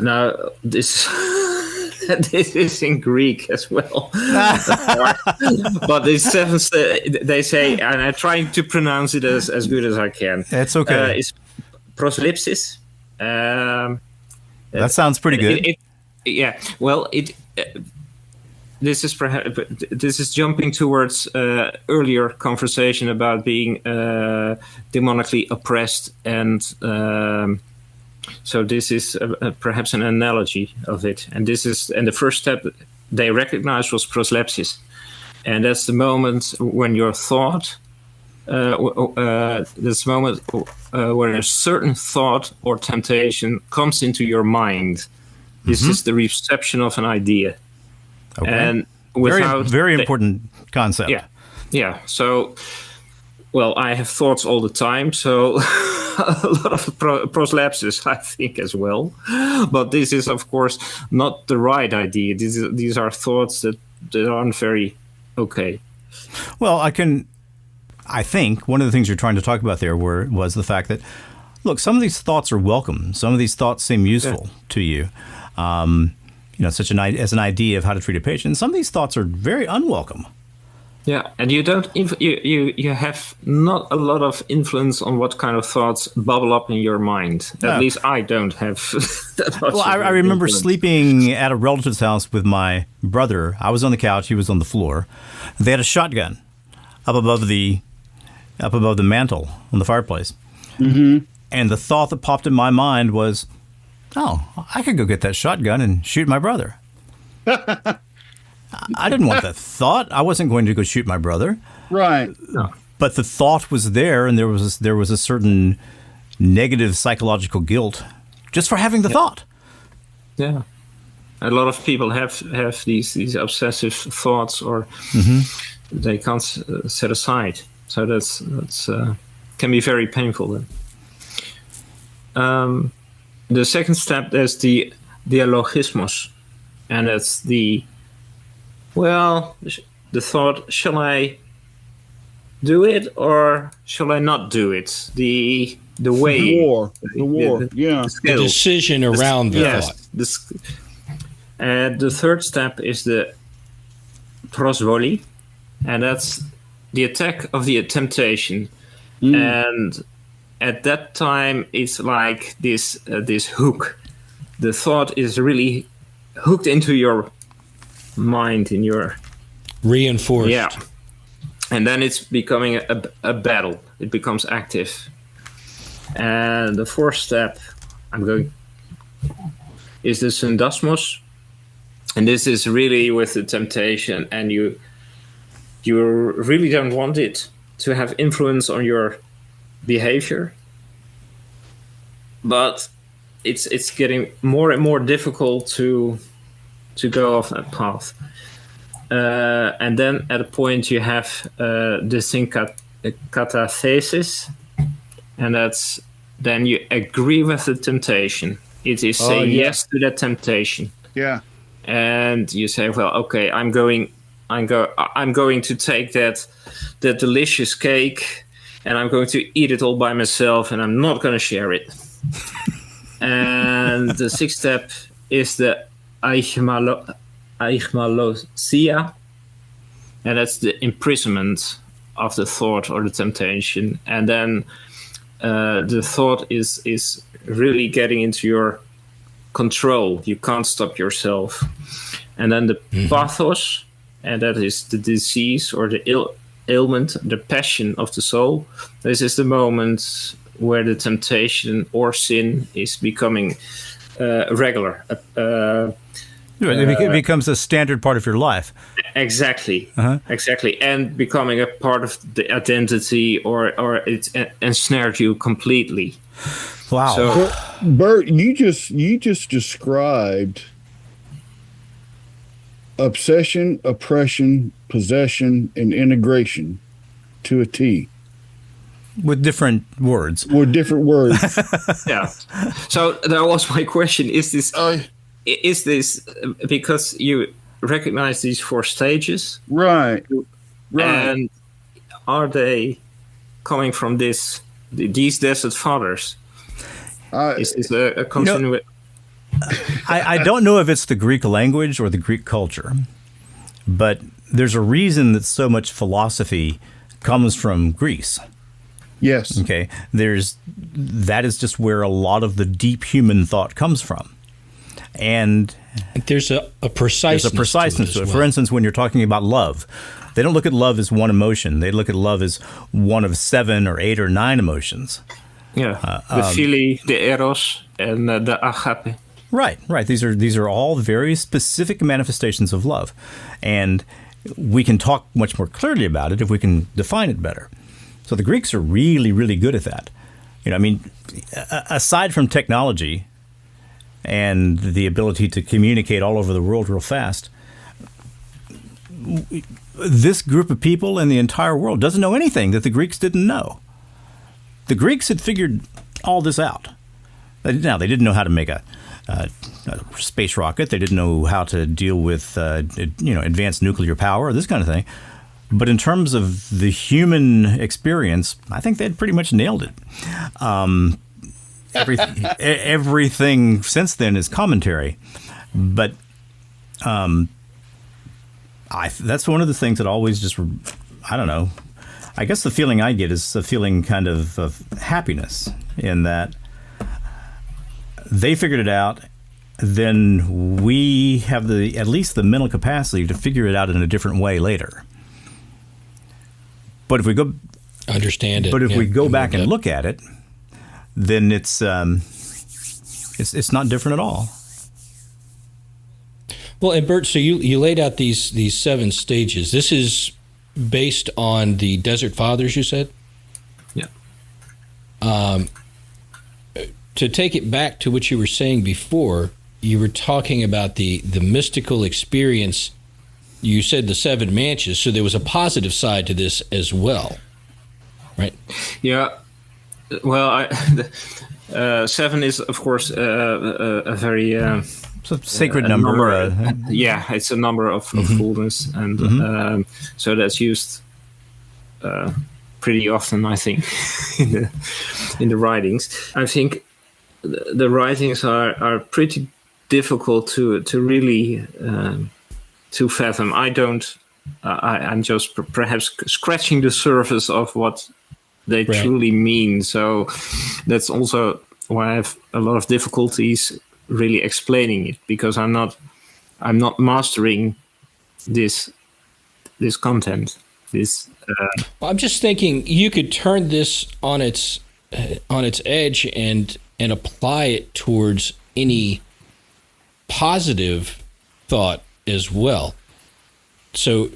now this this is in Greek as well. But these 7 they say, and I'm trying to pronounce it as good as I can. It's okay. It's proselypsis. That sounds pretty good. This is jumping towards earlier conversation about being demonically oppressed, and so this is perhaps an analogy of it. And the first step they recognized was proselypsis, and that's the moment when your thought, this moment where a certain thought or temptation comes into your mind. This is the reception of an idea. Okay. And without very important concept. Yeah. So, well, I have thoughts all the time, so a lot of proselypsis, I think, as well. But this is, of course, not the right idea. These are thoughts that aren't very okay. Well, I think one of the things you're trying to talk about there was the fact that, look, some of these thoughts are welcome. Some of these thoughts seem useful to you. Such as an idea of how to treat a patient. Some of these thoughts are very unwelcome. Yeah, and you don't you have not a lot of influence on what kind of thoughts bubble up in your mind. At least I don't have that much. Well, I remember sleeping at a relative's house with my brother. I was on the couch, he was on the floor. They had a shotgun up above the mantle on the fireplace. Mm-hmm. And the thought that popped in my mind was, oh, I could go get that shotgun and shoot my brother. I didn't want that thought. I wasn't going to go shoot my brother. Right. No. But the thought was there, and there was a certain negative psychological guilt just for having the thought. Yeah. A lot of people have these obsessive thoughts, or they can't set aside. So that's can be very painful then. The second step is the dialogismos, and that's the thought: shall I do it or shall I not do it? The way, the war, the decision around the thought. And the third step is the prosvoli, and that's the attack of the temptation, and at that time, it's like this hook. The thought is really hooked into your mind, in your reinforced. Yeah, and then it's becoming a battle. It becomes active. And the fourth step, is the syndasmos, and this is really with the temptation, and you really don't want it to have influence on your behavior, but it's getting more and more difficult to to go off that path. And then at a point you have this thing katathesis, and that's then you agree with the temptation. It is saying yes to that temptation. Yeah. And you say, well, okay, I'm going to take that delicious cake, and I'm going to eat it all by myself, and I'm not going to share it. And the sixth step is the aichmalosia, and that's the imprisonment of the thought or the temptation. And then the thought is really getting into your control. You can't stop yourself. And then the pathos, and that is the disease or the ailment, the passion of the soul. This is the moment where the temptation or sin is becoming regular. It becomes a standard part of your life. Exactly. Exactly. And becoming a part of the identity, or it's ensnared you completely. Wow. So, Bert, you just described obsession, oppression, possession, and integration to a T. With different words. Yeah. So that was my question. Is this because you recognize these 4 stages? Right. And are they coming from these desert fathers? Is this a concern with? I don't know if it's the Greek language or the Greek culture, but there's a reason that so much philosophy comes from Greece. Yes. Okay. That is just where a lot of the deep human thought comes from. And there's a preciseness to it. For instance, when you're talking about love, they don't look at love as one emotion. They look at love as one of 7 or 8 or 9 emotions. Yeah, the phili, the eros, and the agape. Right. These are all very specific manifestations of love. And we can talk much more clearly about it if we can define it better. So the Greeks are really, really good at that. Aside from technology and the ability to communicate all over the world real fast, this group of people in the entire world doesn't know anything that the Greeks didn't know. The Greeks had figured all this out. Now, they didn't know how to make a space rocket. They didn't know how to deal with advanced nuclear power, this kind of thing. But in terms of the human experience, I think they'd pretty much nailed it. Everything since then is commentary. But that's one of the things that always just, I don't know, I guess the feeling I get is a feeling kind of happiness in that they figured it out. Then we have at least the mental capacity to figure it out in a different way later. But if we go understand it, we go back and look at it, then it's not different at all. Well, and Bert, so you laid out these 7 stages. This is based on the Desert Fathers, you said? Yeah. To take it back to what you were saying before, you were talking about the mystical experience. You said the 7 mansions, so there was a positive side to this as well, right? Yeah. Well, 7 is, of course, a very it's a sacred number. Yeah, it's a number of fullness, and so that's used pretty often, I think, in the writings. I think the writings are pretty difficult to really to fathom. I'm just perhaps scratching the surface of what they truly mean. So that's also why I have a lot of difficulties really explaining it, because I'm not mastering this content. Well, I'm just thinking you could turn this on its edge and apply it towards any positive thought as well. So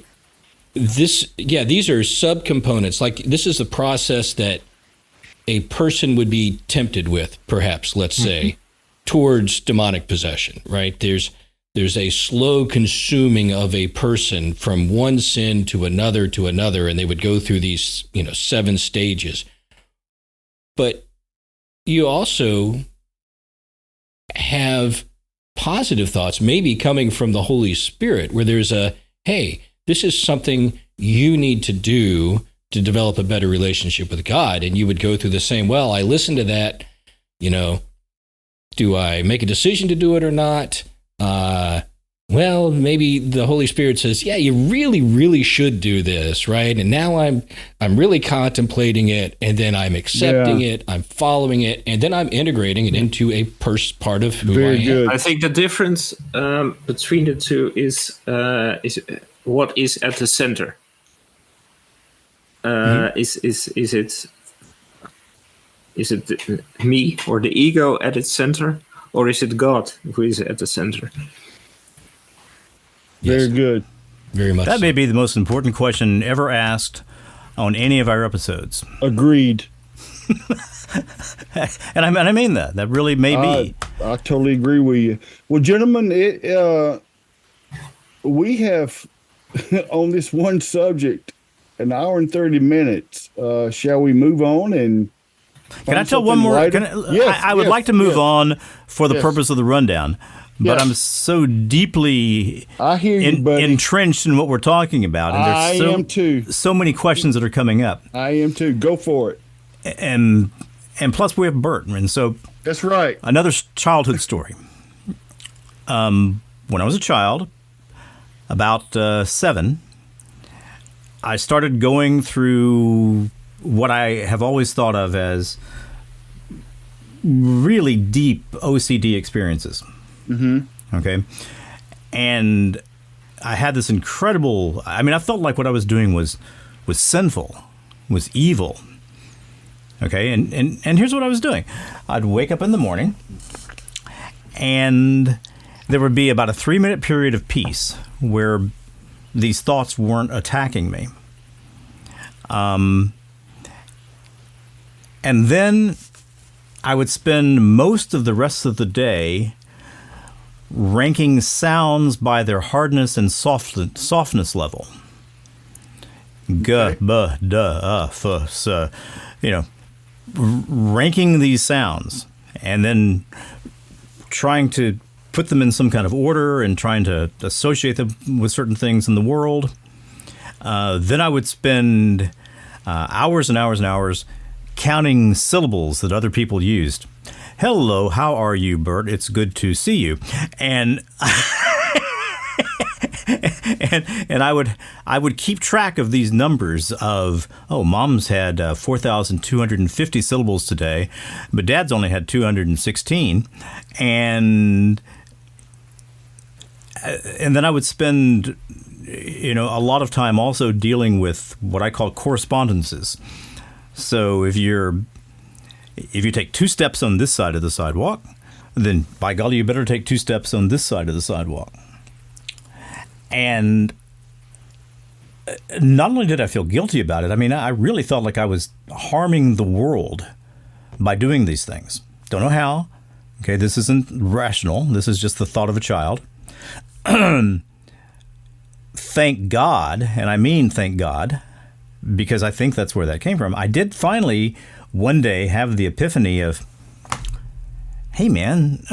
these are subcomponents. Like, this is the process that a person would be tempted with, perhaps, let's say, towards demonic possession, right? There's there's a slow consuming of a person from one sin to another, and they would go through these, 7 stages. But you also have positive thoughts, maybe coming from the Holy Spirit, where there's hey, this is something you need to do to develop a better relationship with God. And you would go through the same, well, I listened to that, do I make a decision to do it or not? Well, maybe the Holy Spirit says, yeah, you really, really should do this, right? And now I'm really contemplating it, and then I'm accepting it, I'm following it, and then I'm integrating it into a part of who I am. I think the difference between the two is what is at the center. Is it me or the ego at its center, or is it God who is at the center? Very good. Very much. That may be the most important question ever asked on any of our episodes. Agreed. And I mean that. That really may be. I totally agree with you. Well, gentlemen, we have on this one subject an hour and 30 minutes. Shall we move on and? Can I tell one more? I would like to move on for the purpose of the rundown, but I'm so deeply entrenched in what we're talking about. And I am too. So many questions that are coming up. I am too. Go for it. And plus we have Bert. And so that's right. Another childhood story. When I was a child, about 7, I started going through what I have always thought of as really deep OCD experiences. Mm-hmm. Okay. And I had this incredible, I felt like what I was doing was sinful, was evil. Okay. And here's what I was doing. I'd wake up in the morning and there would be about a 3-minute period of peace where these thoughts weren't attacking me. And then I would spend most of the rest of the day ranking sounds by their hardness and softness level. G, b, d, f, s, ranking these sounds and then trying to put them in some kind of order and trying to associate them with certain things in the world. Then I would spend hours and hours and hours counting syllables that other people used. Hello, how are you, Bert? It's good to see you. And and I would keep track of these numbers of, Mom's had 4,250 syllables today, but Dad's only had 216. And then I would spend a lot of time also dealing with what I call correspondences. So if you take 2 steps on this side of the sidewalk, then by golly, you better take 2 steps on this side of the sidewalk. And not only did I feel guilty about it, I really felt like I was harming the world by doing these things. Don't know how. Okay, this isn't rational. This is just the thought of a child. Thank God, and I mean thank God, because I think that's where that came from. I did finally one day have the epiphany of, hey man,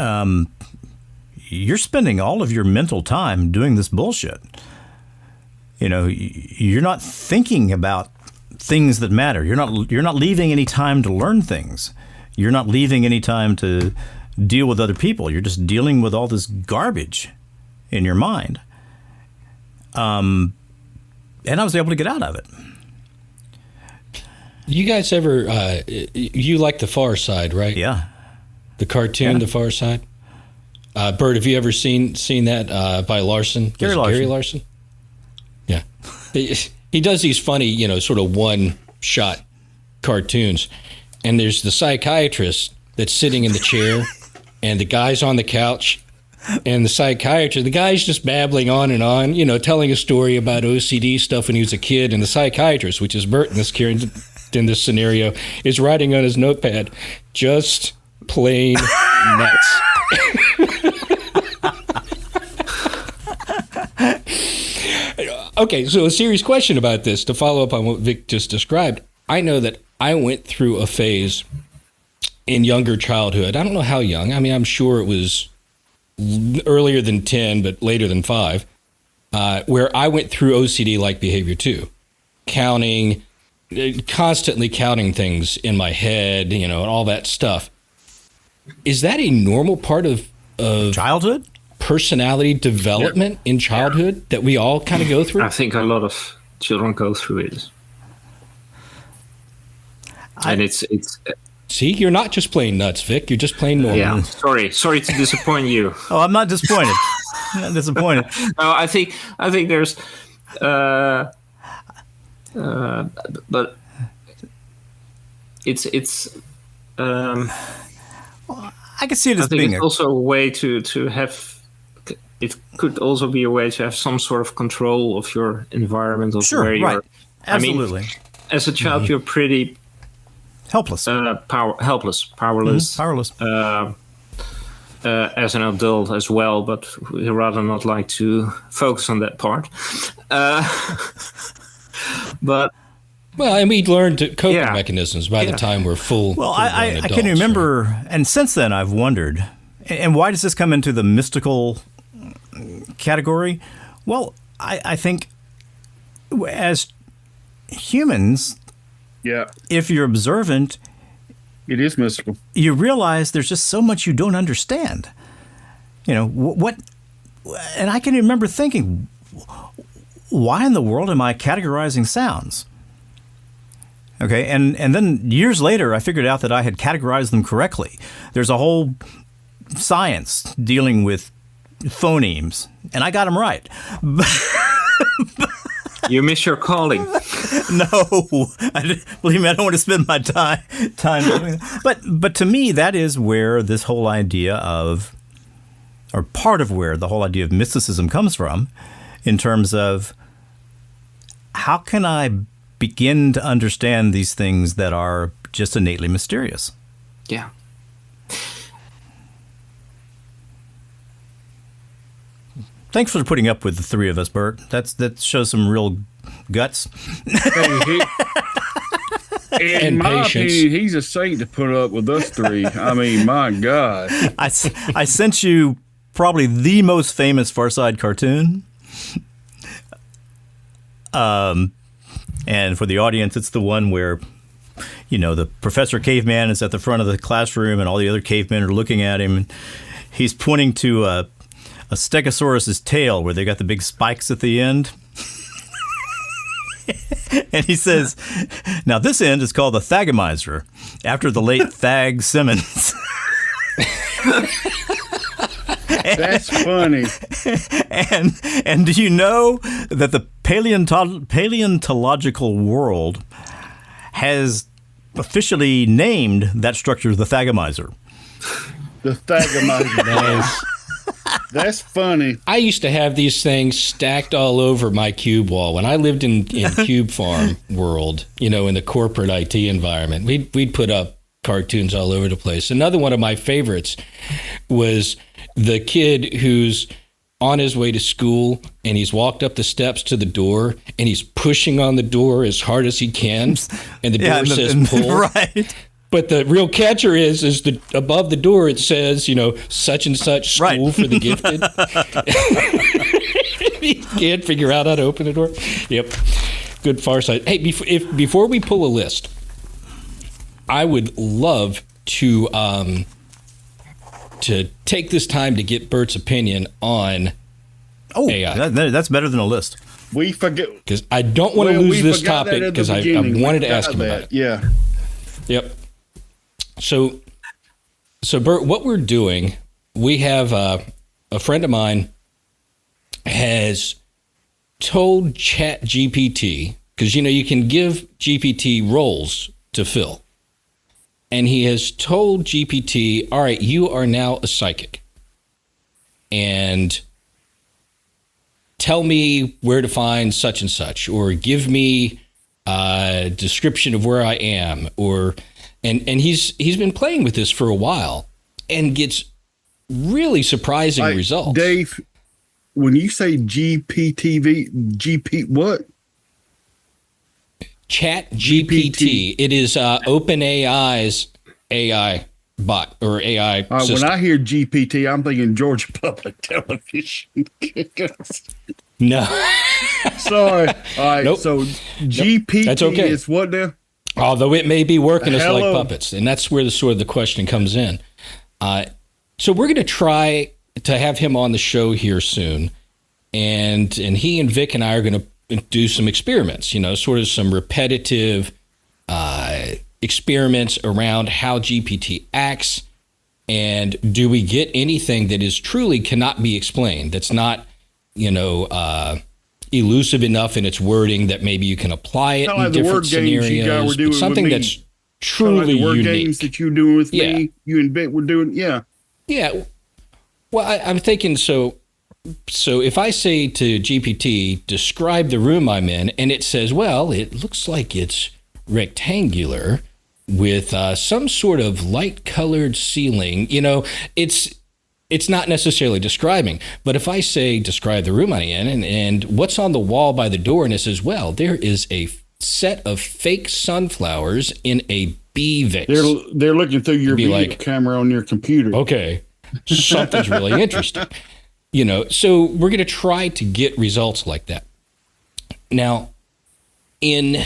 you're spending all of your mental time doing this bullshit. You're not thinking about things that matter. You're not leaving any time to learn things. You're not leaving any time to deal with other people. You're just dealing with all this garbage in your mind. And I was able to get out of it. You guys ever, you like The Far Side, right? Yeah. The cartoon, The Far Side? Bert, have you ever seen that by Larson? Gary Larson. Gary Larson? Yeah. He does these funny, sort of one-shot cartoons. And there's the psychiatrist that's sitting in the chair, and the guy's on the couch, and the psychiatrist, the guy's just babbling on and on, telling a story about OCD stuff when he was a kid, and the psychiatrist, which is Bert in this scenario, is writing on his notepad, just plain nuts. Okay, so a serious question about this to follow up on what Vic just described. I know that I went through a phase in younger childhood. I don't know how young. I mean, I'm sure it was earlier than 10, but later than 5, where I went through OCD-like behavior too. Constantly counting things in my head, and all that stuff. Is that a normal part of childhood? Personality development in childhood that we all kind of go through? I think a lot of children go through it. And it's See, you're not just playing nuts, Vic. You're just playing normal. Yeah, sorry to disappoint you. Oh, I'm not disappointed. I'm not disappointed. No, I think there's, but it's. I can see it as I think being it's also a way to have. It could also be a way to have some sort of control of your environment, of sure, where you're. right. Absolutely. I mean, as a child, you're pretty helpless, powerless. Powerless. As an adult as well, but we rather not like to focus on that part. But well, and we learned coping mechanisms by the time we're full. Well, I can remember, right? And since then I've wondered, and why does this come into the mystical category? Well, I think as humans, if you're observant, it is mystical. You realize there's just so much you don't understand. What, and I can remember thinking, why in the world am I categorizing sounds? Okay, and then years later, I figured out that I had categorized them correctly. There's a whole science dealing with phonemes, and I got them right. You miss your calling. No, believe me, I don't want to spend my time doing that. But to me, that is where this whole idea of, or part of where the whole idea of mysticism comes from, in terms of how can I begin to understand these things that are just innately mysterious? Yeah. Thanks for putting up with the three of us, Bert. That shows some real guts. In my opinion, he's a saint to put up with us three. I mean, my God. I sent you probably the most famous Far Side cartoon. And for the audience, it's the one where, the Professor Caveman is at the front of the classroom and all the other cavemen are looking at him. He's pointing to a Stegosaurus's tail where they got the big spikes at the end. And he says, now this end is called the Thagomizer, after the late Thag Simmons. That's funny. And do you know that the paleontological world has officially named that structure the Thagomizer? The Thagomizer. Nice. That's funny. I used to have these things stacked all over my cube wall. When I lived in Cube Farm world, in the corporate IT environment, we'd put up cartoons all over the place. Another one of my favorites was the kid who's on his way to school and he's walked up the steps to the door and he's pushing on the door as hard as he can, and the door says pull. Right. But the real catcher is that above the door it says, such and such school for the gifted. He can't figure out how to open the door. Yep. Good Far Side. Hey, before we pull a list, I would love to take this time to get Bert's opinion on AI. That's better than a list. We forget. Because I don't want to lose this topic because I wanted to ask him about it. Yeah. Yep. So Bert, what we're doing, we have a friend of mine has told ChatGPT, because you can give GPT roles to fill, and he has told GPT, all right, you are now a psychic, and tell me where to find such and such, or give me a description of where I am, or and he's been playing with this for a while and gets really surprising results. Dave, when you say GP what? Chat GPT. It is OpenAI's AI bot or AI system. When I hear GPT, I'm thinking Georgia Public Television. No. Sorry. All right. Nope. So GPT That's okay. is what now? Although it may be working us like puppets, and that's where the question comes in. So we're going to try to have him on the show here soon, and he and Vic and I are going to do some experiments. Sort of some repetitive experiments around how GPT acts, and do we get anything that is truly cannot be explained? That's not elusive enough in its wording that maybe you can apply it in different scenarios. But something that's truly the word unique. Games that you're doing with me, you and Bert were doing, yeah. Well, I'm thinking so if I say to GPT, describe the room I'm in, and it says, well, it looks like it's rectangular with some sort of light-colored ceiling, it's not necessarily describing. But if I say, describe the room I'm in, and what's on the wall by the door, and it says, well, there is a set of fake sunflowers in a bee vase. They're looking through your video camera on your computer. Okay, something's really interesting. So we're going to try to get results like that. Now, in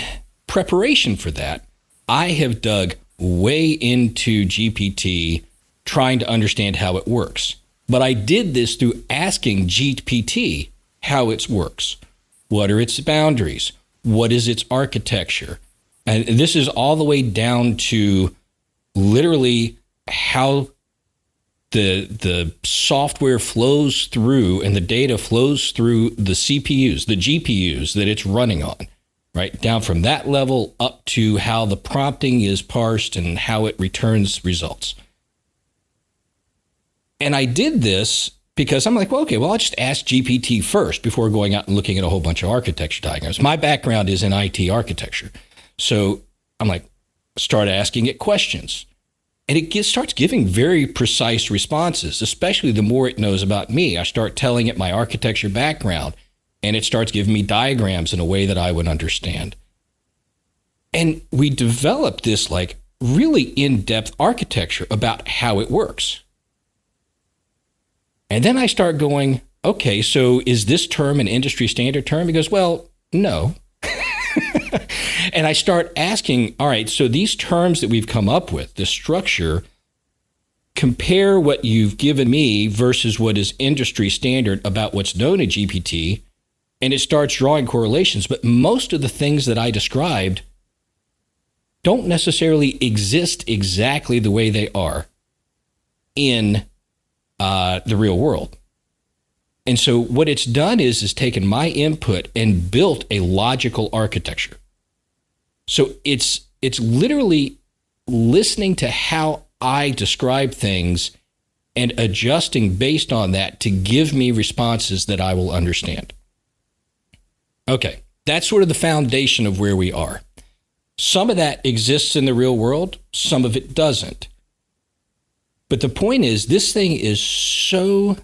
preparation for that, I have dug way into GPT trying to understand how it works. But I did this through asking GPT how it works. What are its boundaries? What is its architecture? And this is all the way down to literally how the software flows through and the data flows through the CPUs, the GPUs that it's running on, right? Down from that level up to how the prompting is parsed and how it returns results. And I did this because I'm like, well, I'll just ask GPT first before going out and looking at a whole bunch of architecture diagrams. My background is in IT architecture. So I'm like, start asking it questions. And it starts giving very precise responses, especially the more it knows about me. I start telling it my architecture background, and it starts giving me diagrams in a way that I would understand. And we developed this really in-depth architecture about how it works. And then I start going, okay, so is this term an industry standard term? He goes, well, no. And I start asking, all right, so these terms that we've come up with, the structure, compare what you've given me versus what is industry standard about what's known in GPT, and it starts drawing correlations. But most of the things that I described don't necessarily exist exactly the way they are in the real world. And so what it's done is taken my input and built a logical architecture. So it's literally listening to how I describe things and adjusting based on that to give me responses that I will understand. Okay, that's sort of the foundation of where we are. Some of that exists in the real world, some of it doesn't. But the point is, this thing is so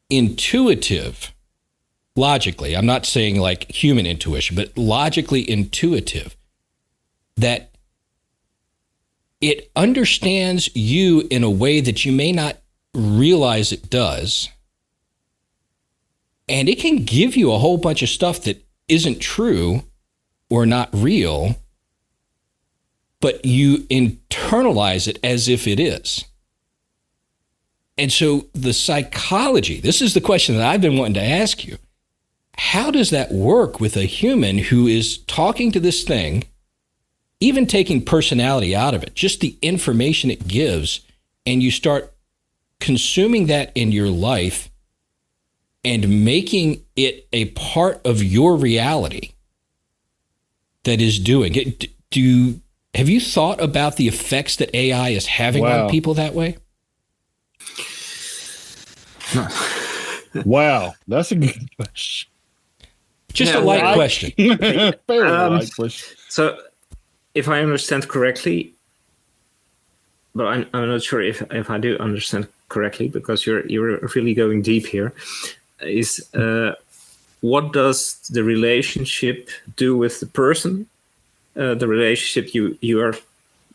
intuitive, logically. I'm not saying like human intuition, but logically intuitive, that it understands you in a way that you may not realize it does. And it can give you a whole bunch of stuff that isn't true or not real, but you internalize it as if it is. And so the psychology, this is the question that I've been wanting to ask you. How does that work with a human who is talking to this thing, even taking personality out of it, just the information it gives, and you start consuming that in your life and making it a part of your reality that is doing it? Have you thought about the effects that AI is having on people that way? Wow, that's a good question. Just a light question. Very light question. So, if I understand correctly, but I'm not sure if I do understand correctly, because you're really going deep here. Is what does the relationship do with the person? The relationship you are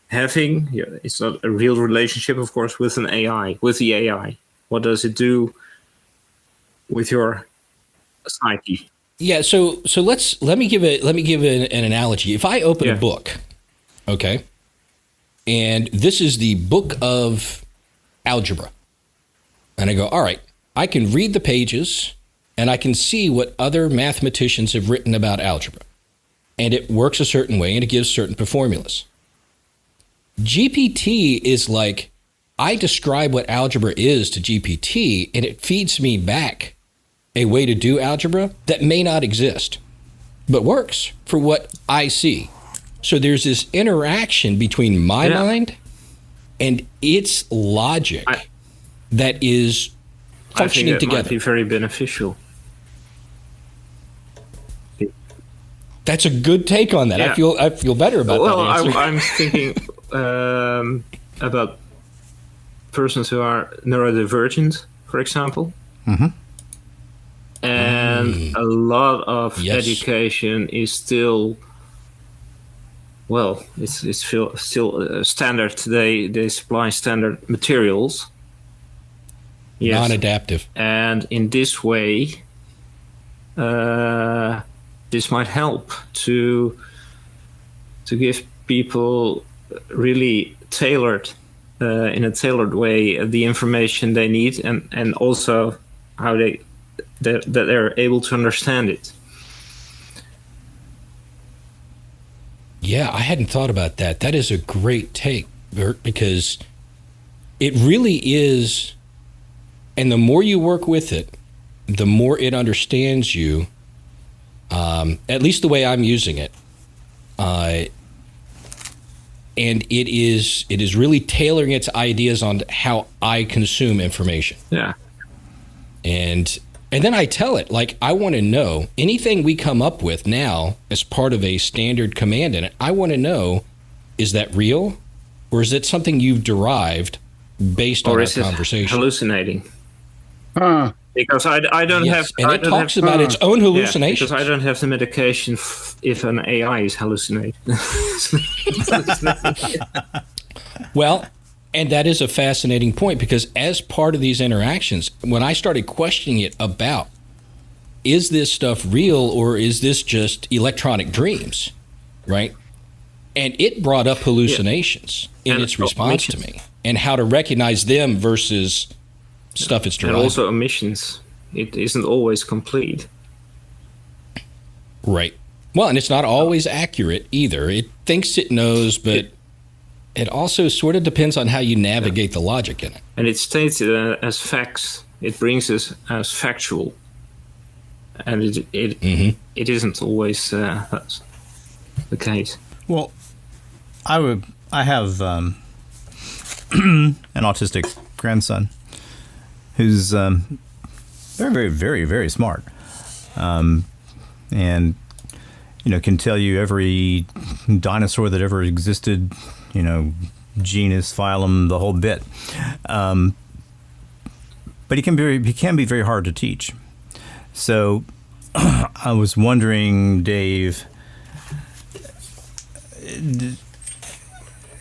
having, it's not a real relationship, of course, with an AI, with the AI. What does it do with your psyche? Yeah, so let me give an analogy. If I open a book, okay, and this is the book of algebra, and I go, all right, I can read the pages and I can see what other mathematicians have written about algebra, and it works a certain way and it gives certain formulas. GPT is like, I describe what algebra is to GPT, and it feeds me back a way to do algebra that may not exist, but works for what I see. So there's this interaction between my mind and its logic that is functioning together. Might be very beneficial. That's a good take on that. Yeah. I feel better about that answer. Well, I'm thinking about persons who are neurodivergent, for example. Mm-hmm. And a lot of education is still, it's still standard. They supply standard materials. Yes. Non-adaptive. And in this way, this might help to give people really tailored, in a tailored way, the information they need, and also how that they're able to understand it. Yeah, I hadn't thought about that. That is a great take, Bert, because it really is, and the more you work with it, the more it understands you, at least the way I'm using it. And it is really tailoring its ideas on how I consume information. Yeah. And then I tell it, like, I want to know anything we come up with now as part of a standard command in it. I want to know, is that real, or is it something you've derived based on our conversation? Hallucinating. Because I don't have. And it talks about its own hallucinations. Because I don't have the medication if an AI is hallucinating. Well, and that is a fascinating point, because as part of these interactions, when I started questioning it about, is this stuff real or is this just electronic dreams, right? And it brought up hallucinations in its response to me, and how to recognize them versus stuff it's derived. And also omissions. It isn't always complete. Right. Well, and it's not always accurate either. It thinks it knows, but it also sort of depends on how you navigate the logic in it. And it states it as facts. It brings us as factual. And it isn't always the case. Well, I have an autistic grandson who's very, very, very, very smart, and can tell you every dinosaur that ever existed, genus, phylum, the whole bit. But he can be very hard to teach. So I was wondering, Dave,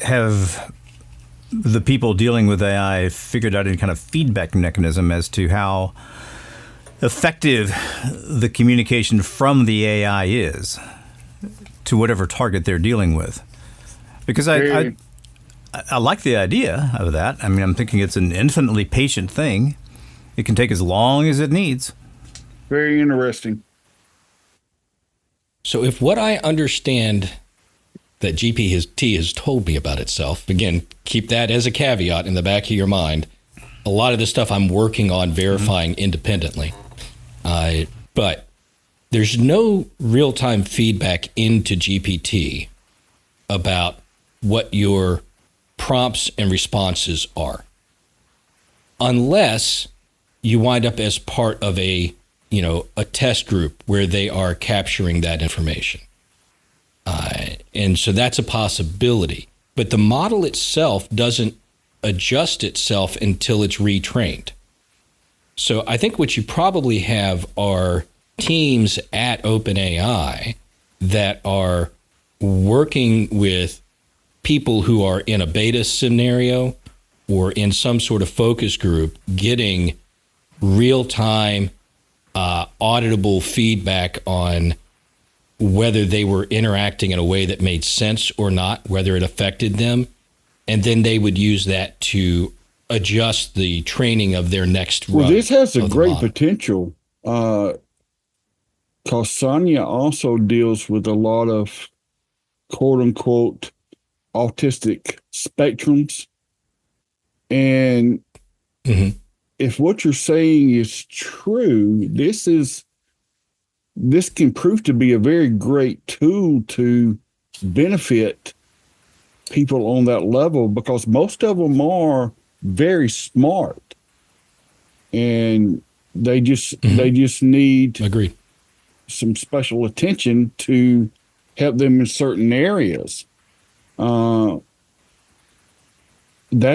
have the people dealing with AI figured out any kind of feedback mechanism as to how effective the communication from the AI is to whatever target they're dealing with? Because I like the idea of that. I mean, I'm thinking it's an infinitely patient thing. It can take as long as it needs. Very interesting. So if what I understand that GPT has told me about itself, again, keep that as a caveat in the back of your mind. A lot of the stuff I'm working on verifying independently. But there's no real-time feedback into GPT about what your prompts and responses are, unless you wind up as part of a test group where they are capturing that information. And so that's a possibility. But the model itself doesn't adjust itself until it's retrained. So I think what you probably have are teams at OpenAI that are working with people who are in a beta scenario or in some sort of focus group, getting real-time auditable feedback on whether they were interacting in a way that made sense or not, whether it affected them. And then they would use that to adjust the training of their next run. Well, this has a great model. potential. Because Sonia also deals with a lot of quote unquote autistic spectrums. And if what you're saying is true, this can prove to be a very great tool to benefit people on that level, because most of them are very smart and they just need Agreed. some special attention to help them in certain areas. That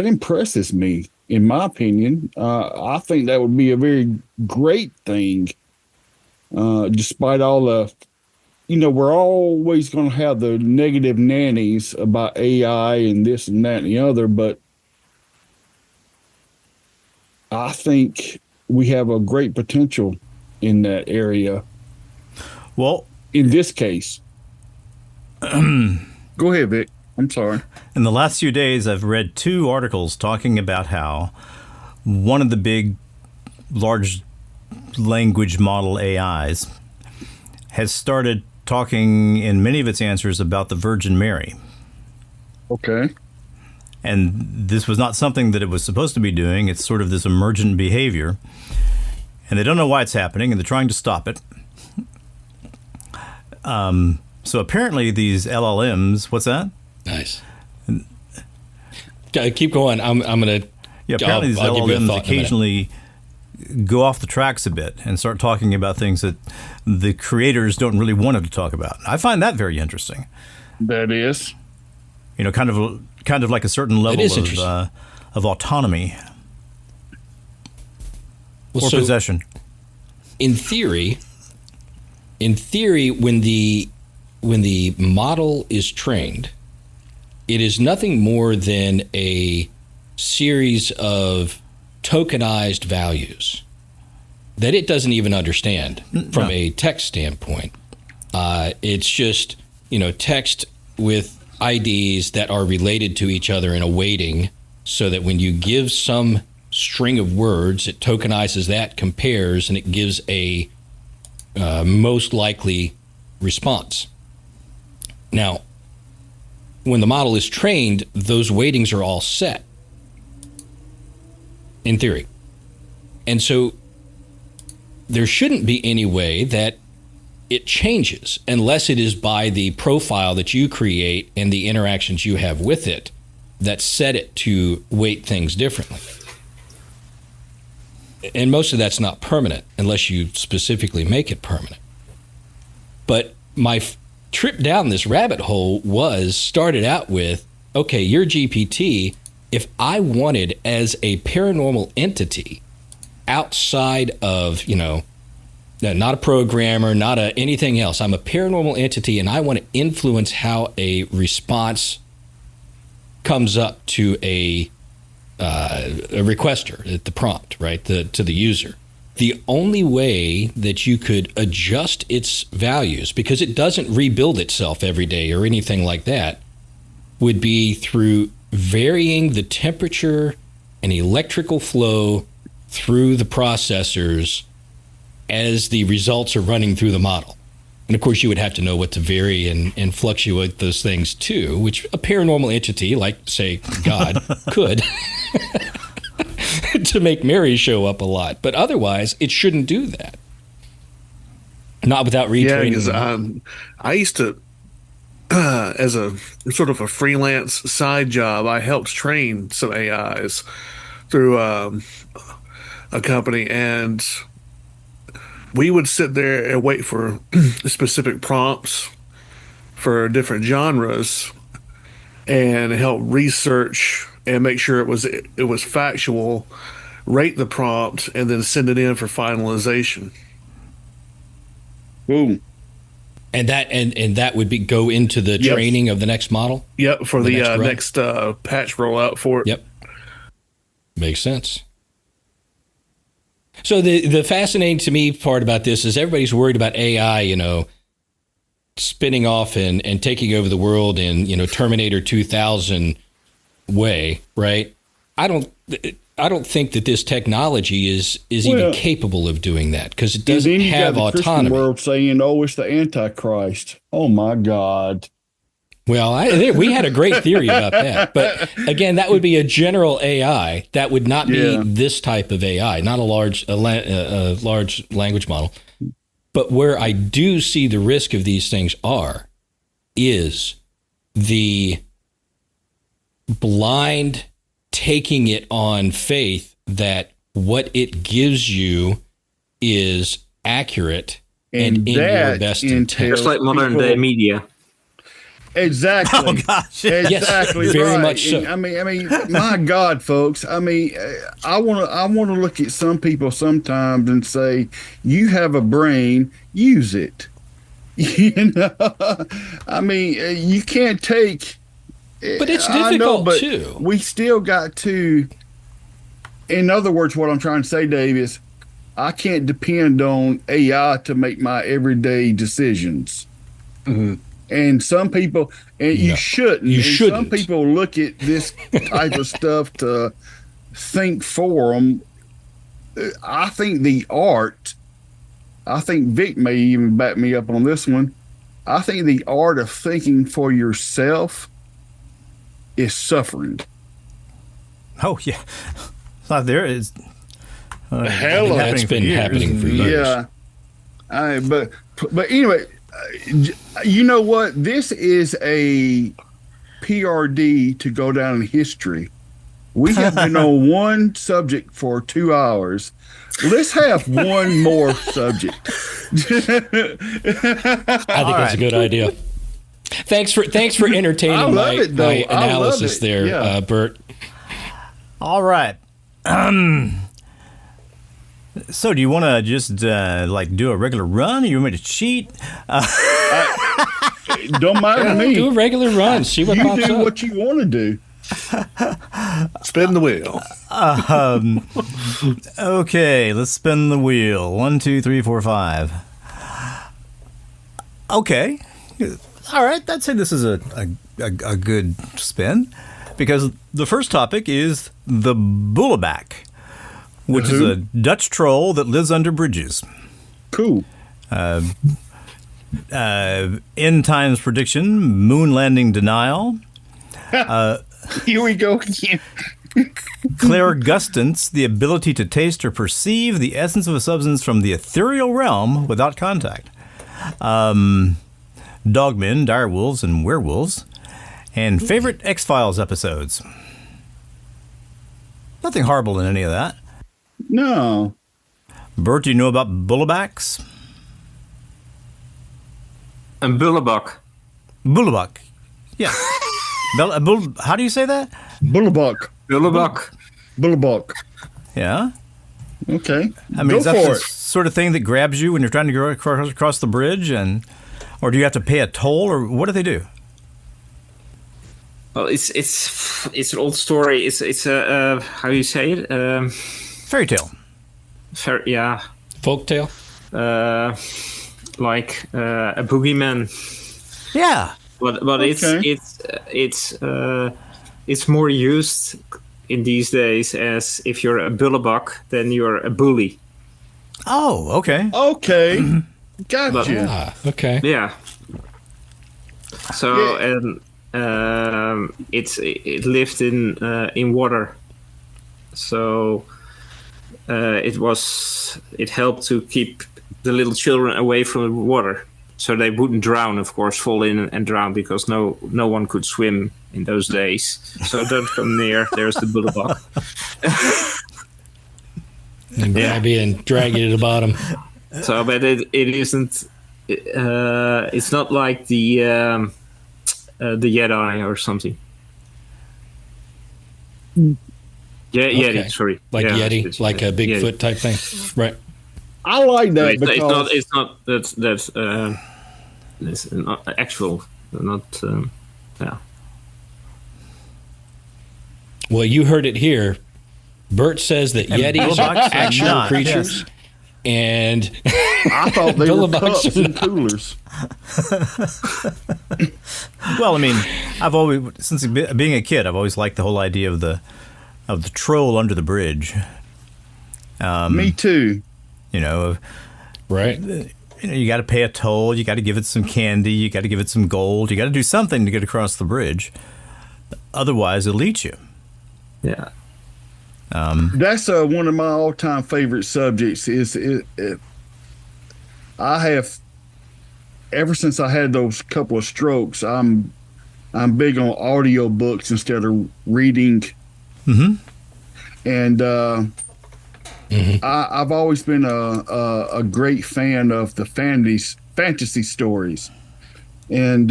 impresses me, in my opinion. I think that would be a very great thing, despite all the, we're always going to have the negative nannies about AI and this and that and the other, but I think we have a great potential in that area. Well, in this case, go ahead, Vic. I'm sorry. In the last few days, I've read 2 articles talking about how one of the big, large language model AIs has started talking in many of its answers about the Virgin Mary. Okay. And this was not something that it was supposed to be doing. It's sort of this emergent behavior. And they don't know why it's happening, and they're trying to stop it. So apparently these LLMs, what's that? Nice. Keep going. I'm going to... Yeah, apparently these LLMs occasionally go off the tracks a bit and start talking about things that the creators don't really want them to talk about. I find that very interesting. That is. Kind of like a certain level of autonomy or possession. In theory, when the model is trained, it is nothing more than a series of tokenized values that it doesn't even understand from a text standpoint. It's just, text with IDs that are related to each other in a weighting, so that when you give some string of words, it tokenizes that, compares, and it gives a most likely response. Now, when the model is trained, those weightings are all set, in theory. And so there shouldn't be any way that it changes unless it is by the profile that you create and the interactions you have with it that set it to weight things differently. And most of that's not permanent unless you specifically make it permanent. But my trip down this rabbit hole started out with, okay, your GPT, if I wanted as a paranormal entity outside of, not a programmer, not anything else, I'm a paranormal entity and I want to influence how a response comes up to a requester at the prompt, right, to the user. The only way that you could adjust its values, because it doesn't rebuild itself every day or anything like that, would be through varying the temperature and electrical flow through the processors as the results are running through the model. And of course, you would have to know what to vary and fluctuate those things too, which a paranormal entity, like, say, God, could, to make Mary show up a lot. But otherwise, it shouldn't do that. Not without retraining. Yeah, because I used to, as a sort of a freelance side job, I helped train some AIs through a company, and we would sit there and wait for specific prompts for different genres and help research and make sure it was factual, rate the prompt, and then send it in for finalization. Boom. And that would be go into the training of the next model? Yep, for the next patch rollout for it. Yep. Makes sense. So the fascinating to me part about this is everybody's worried about AI, spinning off and taking over the world in, Terminator 2000 way, right? I don't think that this technology is even capable of doing that because it doesn't have autonomy. Christian world saying, "Oh, it's the Antichrist." Oh my God. Well, we had a great theory about that, but again, that would be a general AI. That would not be this type of AI, not a large language model. But where I do see the risk of these things is the blind taking it on faith that what it gives you is accurate and in your best intent. Just like modern day media. Exactly. Oh gosh. Exactly. Yes, very right. much so. I mean, my God, folks. I mean, I want to look at some people sometimes and say, "You have a brain, use it." I mean, you can't take. But it's difficult too. We still got to. In other words, what I'm trying to say, Dave, is I can't depend on AI to make my everyday decisions. Mm-hmm. And some people, you shouldn't. You shouldn't. Some people look at this type of stuff to think for them. I think Vic may even back me up on this one. I think the art of thinking for yourself is suffering. Oh, yeah. There is. Hell, that's been happening for years. Yeah. But anyway, you know what? This is a PRD to go down in history. We have been on one subject for 2 hours. Let's have one more subject. I think that's a good idea. Thanks for entertaining my analysis there, Bert. All right. So do you want to just do a regular run? Or you want me to cheat? Don't mind me. Do a regular run. See what pops up. You do what you want to do. Spin the wheel. Okay, let's spin the wheel. 1, 2, 3, 4, 5. Okay. All right. I'd say this is a good spin because the first topic is the Bullebak, which is a Dutch troll that lives under bridges. Cool. End times prediction, moon landing denial. Here we go again. Clairgustance, the ability to taste or perceive the essence of a substance from the ethereal realm without contact. Dogmen, direwolves, and werewolves. And favorite X-Files episodes. Nothing horrible in any of that. No. Bert, do you know about Bullebaks? And Bullebak. Bullebak. Yeah. How do you say that? Bullebak. Bullebak. Bullebak. Yeah. Okay. I mean, go is that for the it. sort of thing that grabs you when you're trying to go across the bridge, or do you have to pay a toll, or what do they do? Well, it's an old story. It's a how you say it? Fairy tale. Yeah. Folktale. Like a boogeyman. Yeah. But it's more used in these days as if you're a bullebak, then you're a bully. Oh, okay. Okay. Gotcha. Okay. Yeah. So and it lived in water. So it helped to keep the little children away from the water, so they wouldn't drown. Of course, fall in and drown because no one could swim in those days. So don't come near. There's the bullebak. And grab you and drag you to the bottom. So, but it isn't. It's not like the Jedi or something. Yeah, Okay. Yeti. Sorry, Like yeah, Yeti, like a Bigfoot Yeti. type thing, right? I like No, that it's because not. It's not actual. Not. Yeah. Well, you heard it here. Bert says that Yetis are Bullebaks are actual not, creatures, yes. and I thought they were Bullebaks cups are and coolers. Well, I mean, I've always, since being a kid, I've always liked the whole idea of the troll under the bridge. Me too. You know, right. you got to pay a toll. You got to give it some candy. You got to give it some gold. You got to do something to get across the bridge. Otherwise, it'll eat you. Yeah. That's one of my all-time favorite subjects. I have, ever since I had those couple of strokes, I'm big on audio books instead of reading. Mm-hmm. And I've always been a great fan of the fantasy stories, and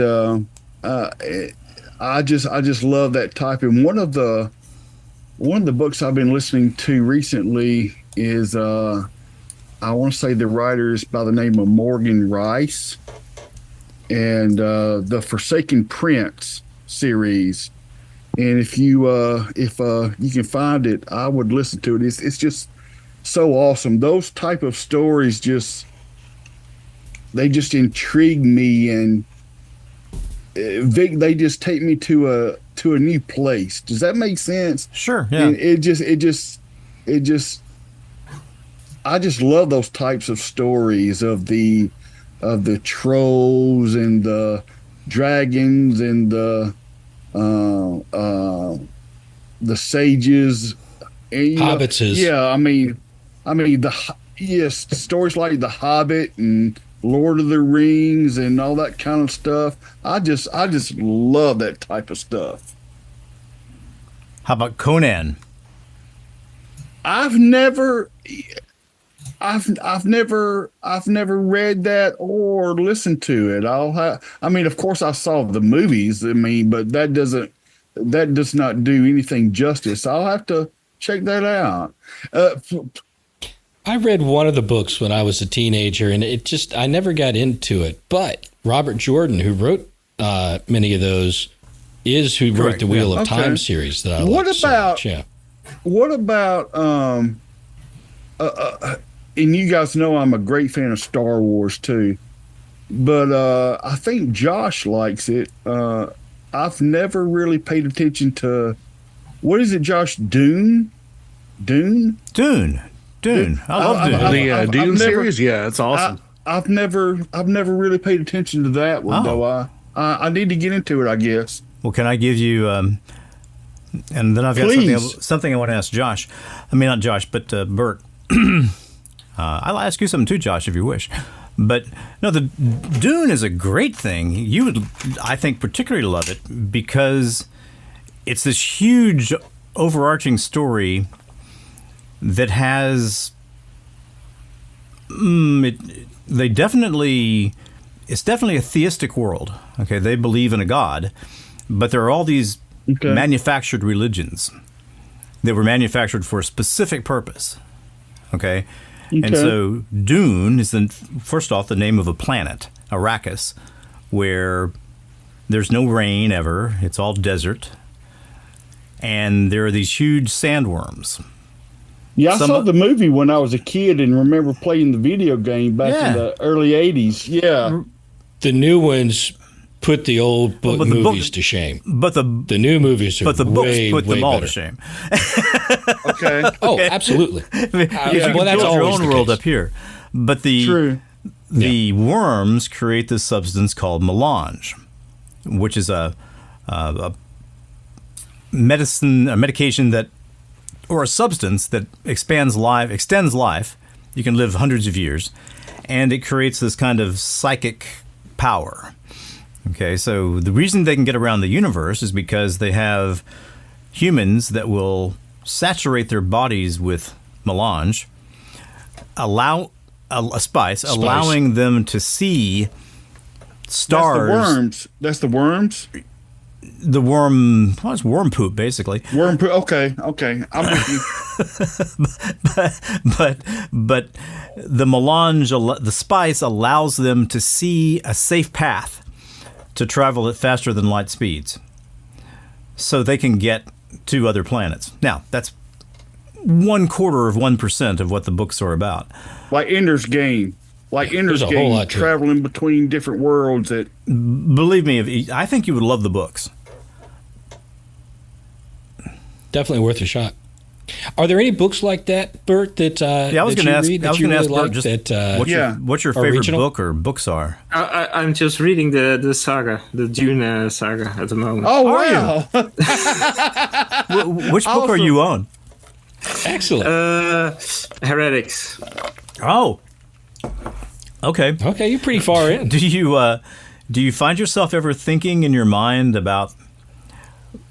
I just love that type. And one of the books I've been listening to recently is I want to say the writer is by the name of Morgan Rice, and the Forsaken Prince series. And if you can find it, I would listen to it. It's just so awesome. Those type of stories they just intrigue me, and they just take me to a new place. Does that make sense? Sure. Yeah. And I just love those types of stories of the trolls and the dragons and the sages and, Hobbitses. Yeah, I mean stories like The Hobbit and Lord of the Rings and all that kind of stuff. I just love that type of stuff. How about Conan? I've never read that or listened to it. I mean, of course I saw the movies. I mean, but that does not do anything justice. I'll have to check that out. I read one of the books when I was a teenager, and I never got into it. But Robert Jordan, who wrote many of those, is who wrote the Wheel of Time series that I What like so about- much, yeah. What about and you guys know I'm a great fan of Star Wars too, but I think Josh likes it. I've never really paid attention to, what is it, Josh? Dune. Dune. I love Dune. The Dune series, yeah, it's awesome. I've never really paid attention to that one though. I need to get into it, I guess. Well, can I give you? And then I've got something I want to ask Josh. I mean, not Josh, but Bert. I'll ask you something too, Josh, if you wish. But no, the Dune is a great thing. You would, I think, particularly love it because it's this huge, overarching story that has. It's definitely a theistic world. Okay, they believe in a god, but there are all these manufactured religions that were manufactured for a specific purpose. Okay. And so Dune is, first off, the name of a planet, Arrakis, where there's no rain ever. It's all desert. And there are these huge sandworms. Yeah, I saw the movie when I was a kid and remember playing the video game back in the early 80s. Yeah. The new ones put the old movies to shame. But the new movies are but the books way, put them way all better. to shame. Okay. Oh, absolutely. Well, that's your own world up here. But the worms create this substance called melange, which is a medication that, or a substance that extends life. You can live hundreds of years, and it creates this kind of psychic power. Okay, so the reason they can get around the universe is because they have humans that will saturate their bodies with melange, allow a spice, allowing them to see stars. That's the worms. the worm. Well, it's worm poop, basically. Worm poop. Okay. I'm with you. but the melange, the spice allows them to see a safe path to travel at faster than light speeds, so they can get to other planets. Now, that's 0.25% of what the books are about. Like Ender's Game. Traveling between different worlds. Believe me, I think you would love the books. Definitely worth a shot. Are there any books like that, Bert, that I was going to ask Bert, what's your favorite original? book or books are? I'm just reading the saga, the Dune saga at the moment. Oh, wow. Which book are you on? Excellent. Heretics. Oh, okay. Okay, you're pretty far in. Do you find yourself ever thinking in your mind about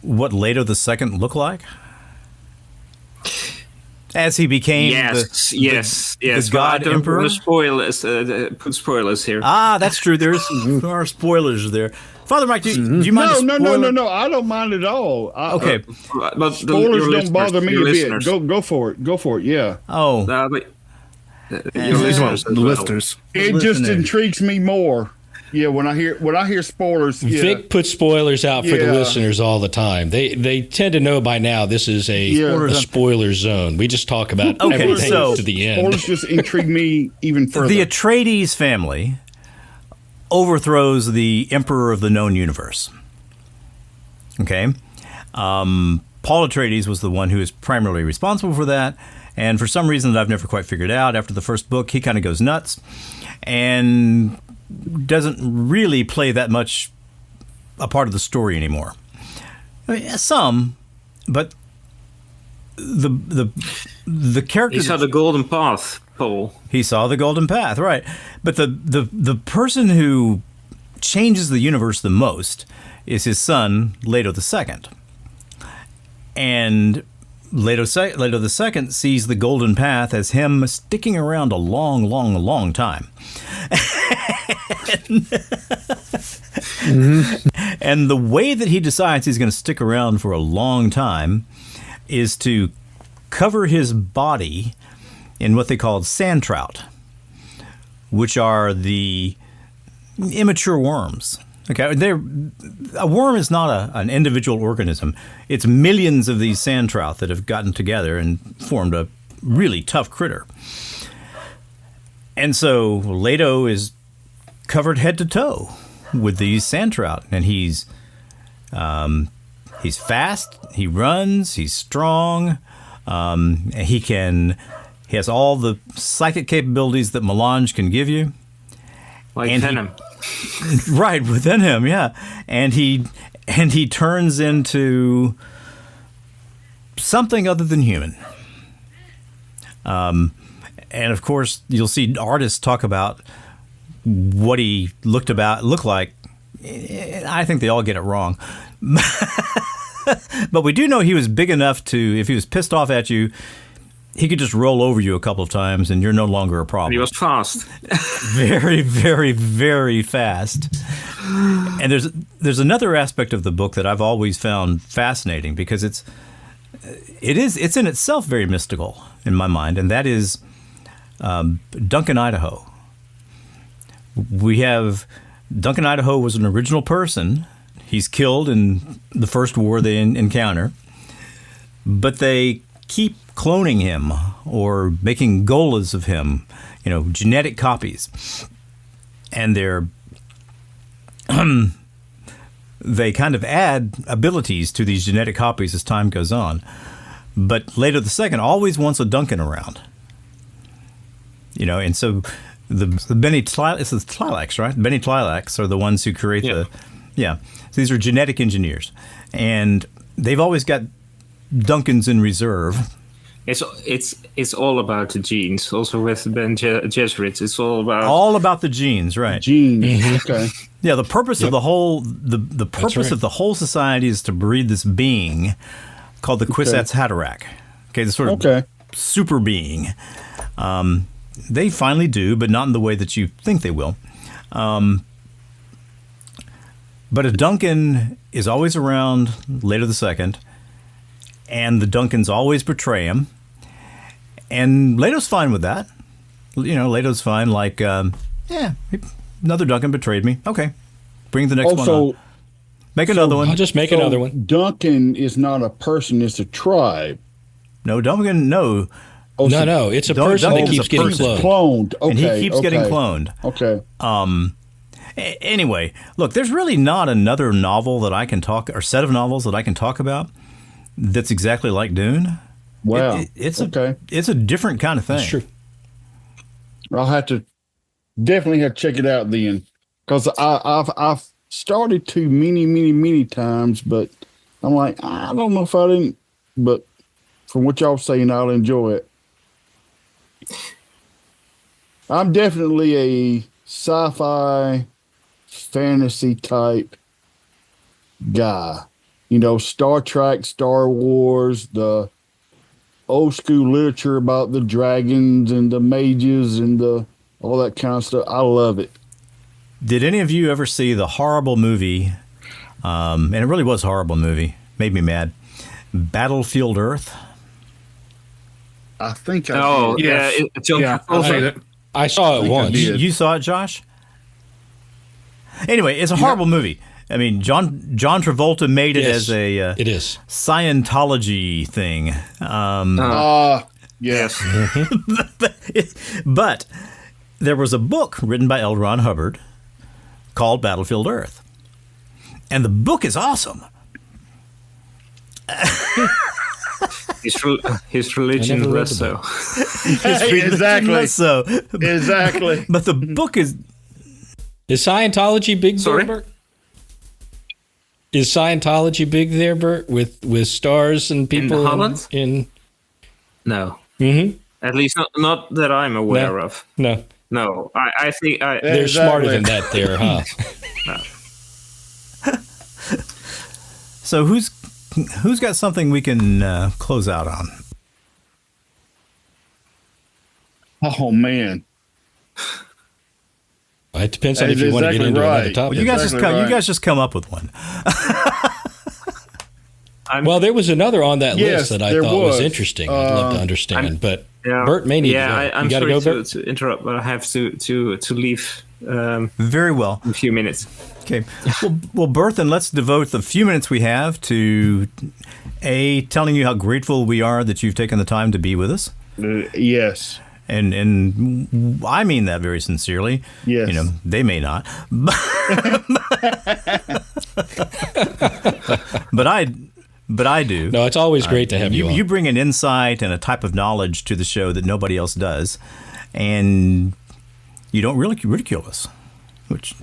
what Leto II looked like? As he became the God Emperor? Want to put spoilers here. Ah, that's true. There are spoilers there. Father Mike, do you mind? No. I don't mind at all. Okay. But spoilers don't bother me a bit. Go for it. Yeah. Oh. Your listeners. It just intrigues me more. Yeah, when I hear spoilers, Vic puts spoilers out for the listeners all the time. They tend to know by now this is a spoiler zone. We just talk about everything to the end. Spoilers just intrigue me even further. The Atreides family overthrows the Emperor of the known universe. Okay? Paul Atreides was the one who is primarily responsible for that, and for some reason that I've never quite figured out, after the first book, he kind of goes nuts and doesn't really play that much a part of the story anymore. I mean, some, but the character. He saw the golden path, Paul. He saw the golden path, right? But the person who changes the universe the most is his son, Leto II, and Leto II sees the golden path as him sticking around a long time. And the way that he decides he's going to stick around for a long time is to cover his body in what they call sand trout, which are the immature worms. Okay, a worm is not an individual organism. It's millions of these sand trout that have gotten together and formed a really tough critter. And so Leto is covered head to toe with these sand trout, and he's fast, he runs, he's strong, he has all the psychic capabilities that melange can give you. Like venom. Right, within him, yeah. And he turns into something other than human. And of course, you'll see artists talk about what he looked like. I think they all get it wrong. But we do know he was big enough to, if he was pissed off at you, he could just roll over you a couple of times and you're no longer a problem. He was fast. Very, very, very fast. And there's another aspect of the book that I've always found fascinating, because it's in itself very mystical in my mind, and that is Duncan, Idaho. We have Duncan, Idaho was an original person. He's killed in the first war they encounter, but they keep cloning him or making golas of him, genetic copies. And they kind of add abilities to these genetic copies as time goes on. But Leto II always wants a Duncan around. And so the Bene Tlilax, right? Bene Tlilax are the ones who create So these are genetic engineers. And they've always got Duncans in reserve. It's all about the genes. Also with the Ben Gesserit, it's all about the genes, right? Genes. Okay. Yeah, the purpose of the whole the purpose of the whole society is to breed this being called the Kwisatz Haderach. Okay, the sort of super being. They finally do, but not in the way that you think they will. But a Duncan is always around Leto the Second, and the Duncans always betray him. And Leto's fine with that. Leto's fine. Like, another Duncan betrayed me. Okay, bring the next one on. Make another one. I'll just make another one. Duncan is not a person; it's a tribe. No, Duncan. No. Oh, No. It's a person that keeps getting cloned. Okay, and he keeps getting cloned. Okay. Anyway, look, there's really not another novel that I can talk, or set of novels that I can talk about that's exactly like Dune. Wow. It's a different kind of thing. That's true. I'll definitely have to check it out then, because I've started to many times, but I'm like, I don't know if I didn't, but from what y'all saying, I'll enjoy it. I'm definitely a sci-fi fantasy type guy. Star Trek, Star Wars, the old school literature about the dragons and the mages and all that kind of stuff. I love it. Did any of you ever see the horrible movie, and it really was a horrible movie, made me mad, Battlefield Earth? I think I saw it once. You saw it, Josh? Anyway, it's a horrible movie. I mean, John Travolta made it as a it is Scientology thing. Yes. But there was a book written by L. Ron Hubbard called Battlefield Earth. And the book is awesome. His religion less so. Exactly. So. Exactly. But the book is... Is Scientology big there, Bert? Is Scientology big there, Bert, with stars and people in Holland? No. Mm-hmm. At least not that I'm aware of. No. I think they're smarter than that there, huh? No. So who's got something we can close out on? Oh man. It depends on if you want to get into another topic. Well, you guys just come up with one. Well, there was another on that list that I thought was interesting. I'd love to understand, but Bert may need to go. I'm you sorry go, to interrupt, but I have to leave. Very well. In a few minutes. Okay. Well, Bert, then let's devote the few minutes we have to telling you how grateful we are that you've taken the time to be with us. Yes. And I mean that very sincerely. Yes. They may not. But I do. No, it's always great to have you on. You bring an insight and a type of knowledge to the show that nobody else does. And you don't really ridicule us. Which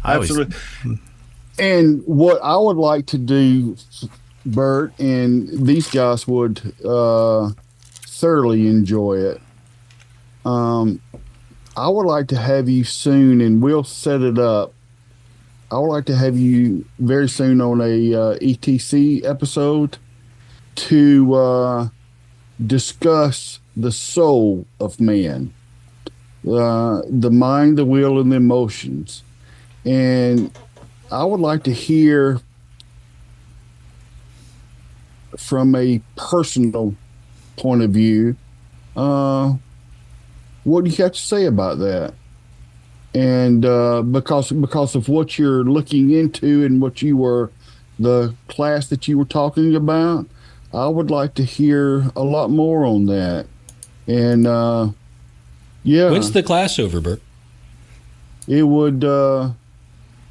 absolutely. And what I would like to do, Bert, and these guys would thoroughly enjoy it. I would like to have you soon, and we'll set it up. I would like to have you very soon on a ETC episode to discuss the soul of man, the mind, the will, and the emotions. And I would like to hear from a personal point of view, what do you have to say about that? And because of what you're looking into and what the class that you were talking about, I would like to hear a lot more on that. And when's the class over, Bert? It would.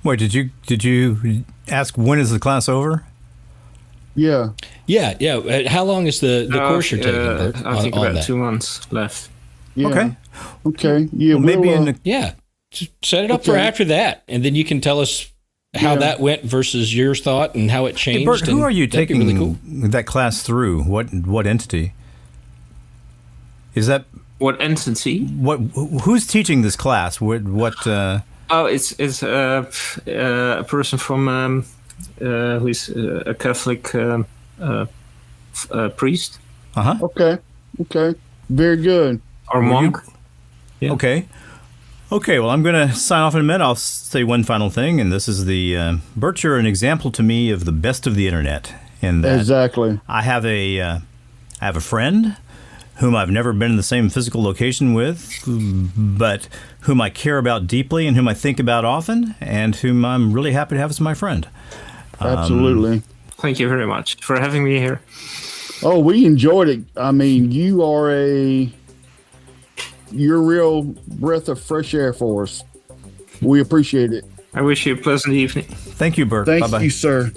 Wait, did you ask when is the class over? Yeah. How long is the course you're taking, Bert? I think about that? 2 months left. Yeah. Okay. Yeah. Well, maybe just set it up for after that, and then you can tell us how that went versus your thought and how it changed. Hey, Bert, who are you taking really cool. that class through? What entity? Is that what entity? Who's teaching this class? What? Oh, it's a person from who is a Catholic priest. Okay. Very good. Or monk. Yeah. Okay. Okay, well, I'm going to sign off in a minute. I'll say one final thing, and this is Bert, you're an example to me of the best of the internet. In that Exactly. I have a friend whom I've never been in the same physical location with, but whom I care about deeply and whom I think about often, and whom I'm really happy to have as my friend. Absolutely. Thank you very much for having me here. Oh, we enjoyed it. I mean, you're a real breath of fresh air for us. We appreciate it. I wish you a pleasant evening. Thank you, Bert. Thank Bye-bye. you, sir.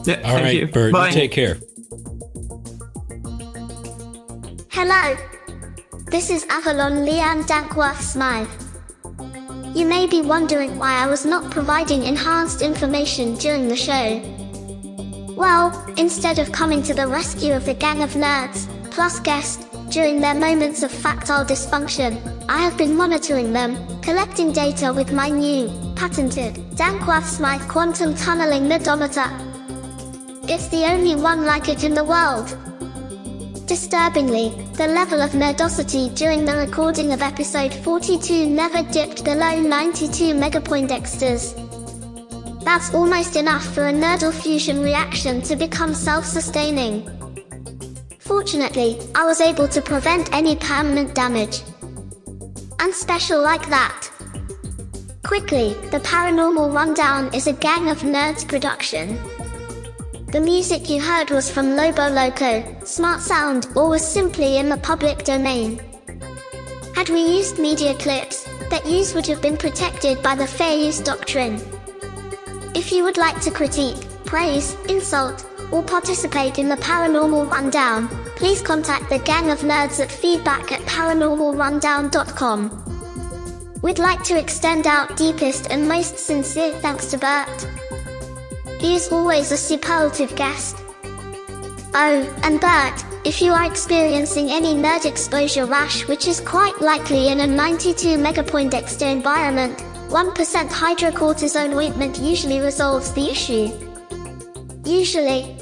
Yeah, All thank right, you. Bert, Bye. you take care. Hello. This is Avalon Leanne Dankworth Smythe. You may be wondering why I was not providing enhanced information during the show. Well, instead of coming to the rescue of the gang of nerds, plus guest, during their moments of factile dysfunction, I have been monitoring them, collecting data with my new, patented, Dankworth-Smythe quantum tunneling nerdometer. It's the only one like it in the world. Disturbingly, the level of nerdosity during the recording of episode 42 never dipped below 92 megapoindexters. That's almost enough for a nerdle fusion reaction to become self-sustaining. Fortunately, I was able to prevent any permanent damage. And special like that. Quickly, the Paranormal Rundown is a Gang of Nerds production. The music you heard was from Lobo Loco, Smart Sound, or was simply in the public domain. Had we used media clips, that use would have been protected by the Fair Use Doctrine. If you would like to critique, praise, insult, or participate in the Paranormal Rundown, please contact the Gang of Nerds at feedback@paranormalrundown.com. We'd like to extend our deepest and most sincere thanks to Bert. He is always a superlative guest. Oh, and Bert, if you are experiencing any nerd exposure rash, which is quite likely in a 92 megapoindexter environment, 1% hydrocortisone ointment usually resolves the issue. Usually,